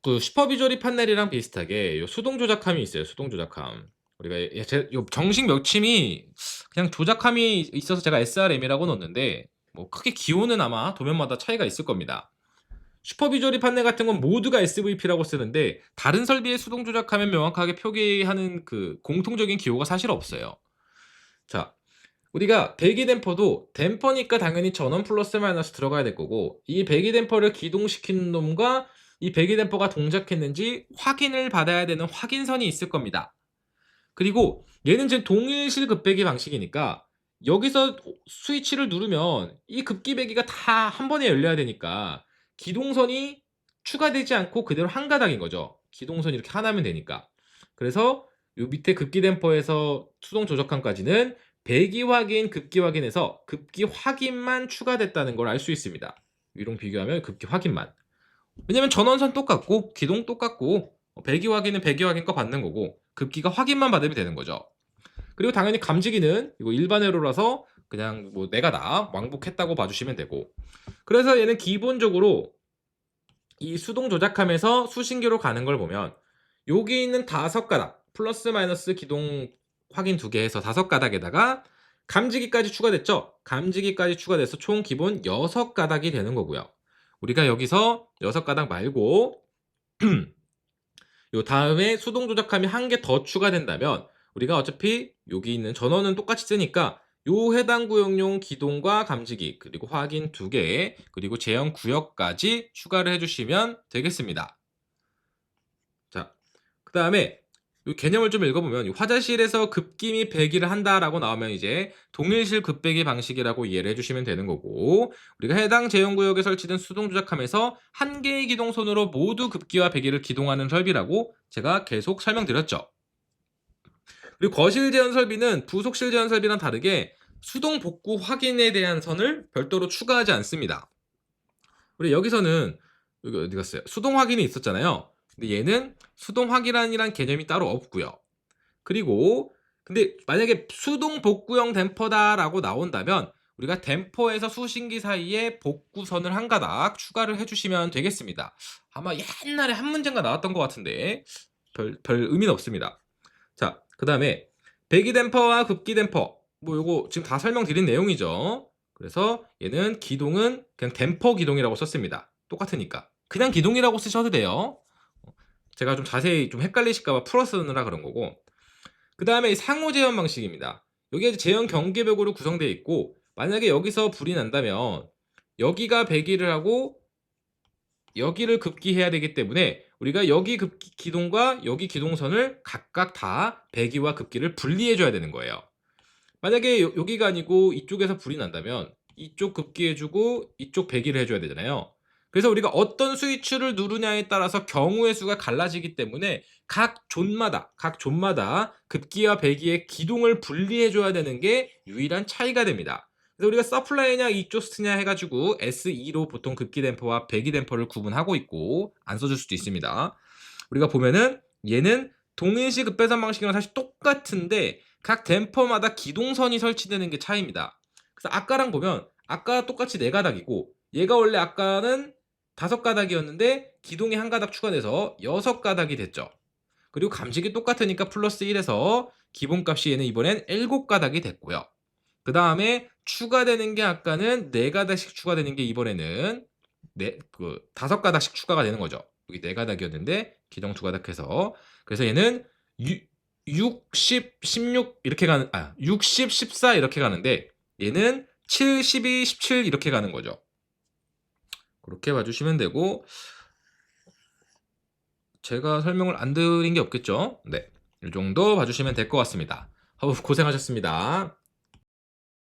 슈퍼비저리 판넬이랑 비슷하게 요 수동 조작함이 있어요. 수동 조작함. 우리가 요 정식 명칭이 그냥 조작함이 있어서 제가 SRM이라고 넣었는데, 뭐 크게 기호는 아마 도면마다 차이가 있을 겁니다. 슈퍼비저리 판넬 같은 건 모두가 SVP라고 쓰는데 다른 설비의 수동 조작하면 명확하게 표기하는 공통적인 기호가 사실 없어요. 자, 우리가 배기 댐퍼도 댐퍼니까 당연히 전원 플러스 마이너스 들어가야 될 거고, 이 배기 댐퍼를 기동시키는 놈과 이 배기 댐퍼가 동작했는지 확인을 받아야 되는 확인선이 있을 겁니다. 그리고 얘는 지금 동일실 급배기 방식이니까 여기서 스위치를 누르면 이 급기 배기가 다 한 번에 열려야 되니까 기동선이 추가되지 않고 그대로 한 가닥인 거죠. 기동선이 이렇게 하나면 되니까. 그래서 요 밑에 급기 댐퍼에서 수동 조작함까지는 배기 확인, 급기 확인에서 급기 확인만 추가됐다는 걸 알 수 있습니다. 위로 비교하면 급기 확인만. 왜냐면 전원선 똑같고 기동 똑같고 배기 확인은 배기 확인 거 받는 거고 급기가 확인만 받으면 되는 거죠. 그리고 당연히 감지기는 이거 일반 회로라서 그냥 뭐 내가 다 왕복했다고 봐주시면 되고. 그래서 얘는 기본적으로 이 수동 조작함에서 수신기로 가는 걸 보면 여기 있는 5가닥 플러스 마이너스 기동 확인 2개 해서 5가닥에다가 감지기까지 추가됐죠. 감지기까지 추가돼서 총 기본 6가닥이 되는 거고요. 우리가 여기서 6가닥 말고 요 다음에 수동 조작함이 한 개 더 추가된다면 우리가 어차피 여기 있는 전원은 똑같이 쓰니까 요 해당 구역용 기동과 감지기 그리고 확인 2개 그리고 제형 구역까지 추가를 해주시면 되겠습니다. 자, 그 다음에 이 개념을 좀 읽어보면 화자실에서 급기 및 배기를 한다라고 나오면 이제 동일실 급배기 방식이라고 이해를 해주시면 되는 거고 우리가 해당 제형구역에 설치된 수동 조작함에서 한 개의 기동선으로 모두 급기와 배기를 기동하는 설비라고 제가 계속 설명드렸죠. 그리고 거실 제한 설비는 부속실 제한 설비랑 다르게 수동 복구 확인에 대한 선을 별도로 추가하지 않습니다. 우리 여기서는 여기 어디 갔어요? 수동 확인이 있었잖아요. 근데 얘는 수동 확인이란 개념이 따로 없고요. 그리고 근데 만약에 수동 복구형 댐퍼다라고 나온다면 우리가 댐퍼에서 수신기 사이에 복구선을 한 가닥 추가를 해주시면 되겠습니다. 아마 옛날에 한 문제가 나왔던 것 같은데 별 의미는 없습니다. 자, 그 다음에 배기 댐퍼와 급기 댐퍼 뭐 요거 지금 다 설명드린 내용이죠. 그래서 얘는 기동은 그냥 댐퍼 기동이라고 썼습니다. 똑같으니까 그냥 기동이라고 쓰셔도 돼요. 제가 좀 자세히 좀 헷갈리실까봐 풀어 쓰느라 그런 거고 그 다음에 상호 제한 방식입니다. 여기에 제한 경계벽으로 구성되어 있고 만약에 여기서 불이 난다면 여기가 배기를 하고 여기를 급기해야 되기 때문에 우리가 여기 급기 기동과 여기 기동선을 각각 다 배기와 급기를 분리해 줘야 되는 거예요. 만약에 여기가 아니고 이쪽에서 불이 난다면 이쪽 급기해주고 이쪽 배기를 해줘야 되잖아요. 그래서 우리가 어떤 스위치를 누르냐에 따라서 경우의 수가 갈라지기 때문에 각 존마다 급기와 배기의 기동을 분리해줘야 되는 게 유일한 차이가 됩니다. 그래서 우리가 서플라이냐 이조스트냐 해가지고 SE로 보통 급기 댐퍼와 배기 댐퍼를 구분하고 있고 안 써줄 수도 있습니다. 우리가 보면은 얘는 동일시 급배선 방식이랑 사실 똑같은데 각 댐퍼마다 기동선이 설치되는 게 차이입니다. 그래서 아까랑 보면 아까 똑같이 4가닥이고 얘가 원래 아까는 5가닥이었는데 기동이 한 가닥 추가돼서 6가닥이 됐죠. 그리고 감식이 똑같으니까 플러스 1에서 기본값이 얘는 이번엔 7가닥이 됐고요. 그 다음에 추가되는 게 아까는 4가닥씩 추가되는 게 이번에는 5가닥씩 추가가 되는 거죠. 여기 4가닥이었는데 기동 2가닥 해서 그래서 얘는 60, 16 이렇게 가는 60, 14 이렇게 가는데 얘는 7, 12, 17 이렇게 가는 거죠. 그렇게 봐주시면 되고 제가 설명을 안 드린 게 없겠죠? 네, 이 정도 봐주시면 될 것 같습니다. 고생하셨습니다.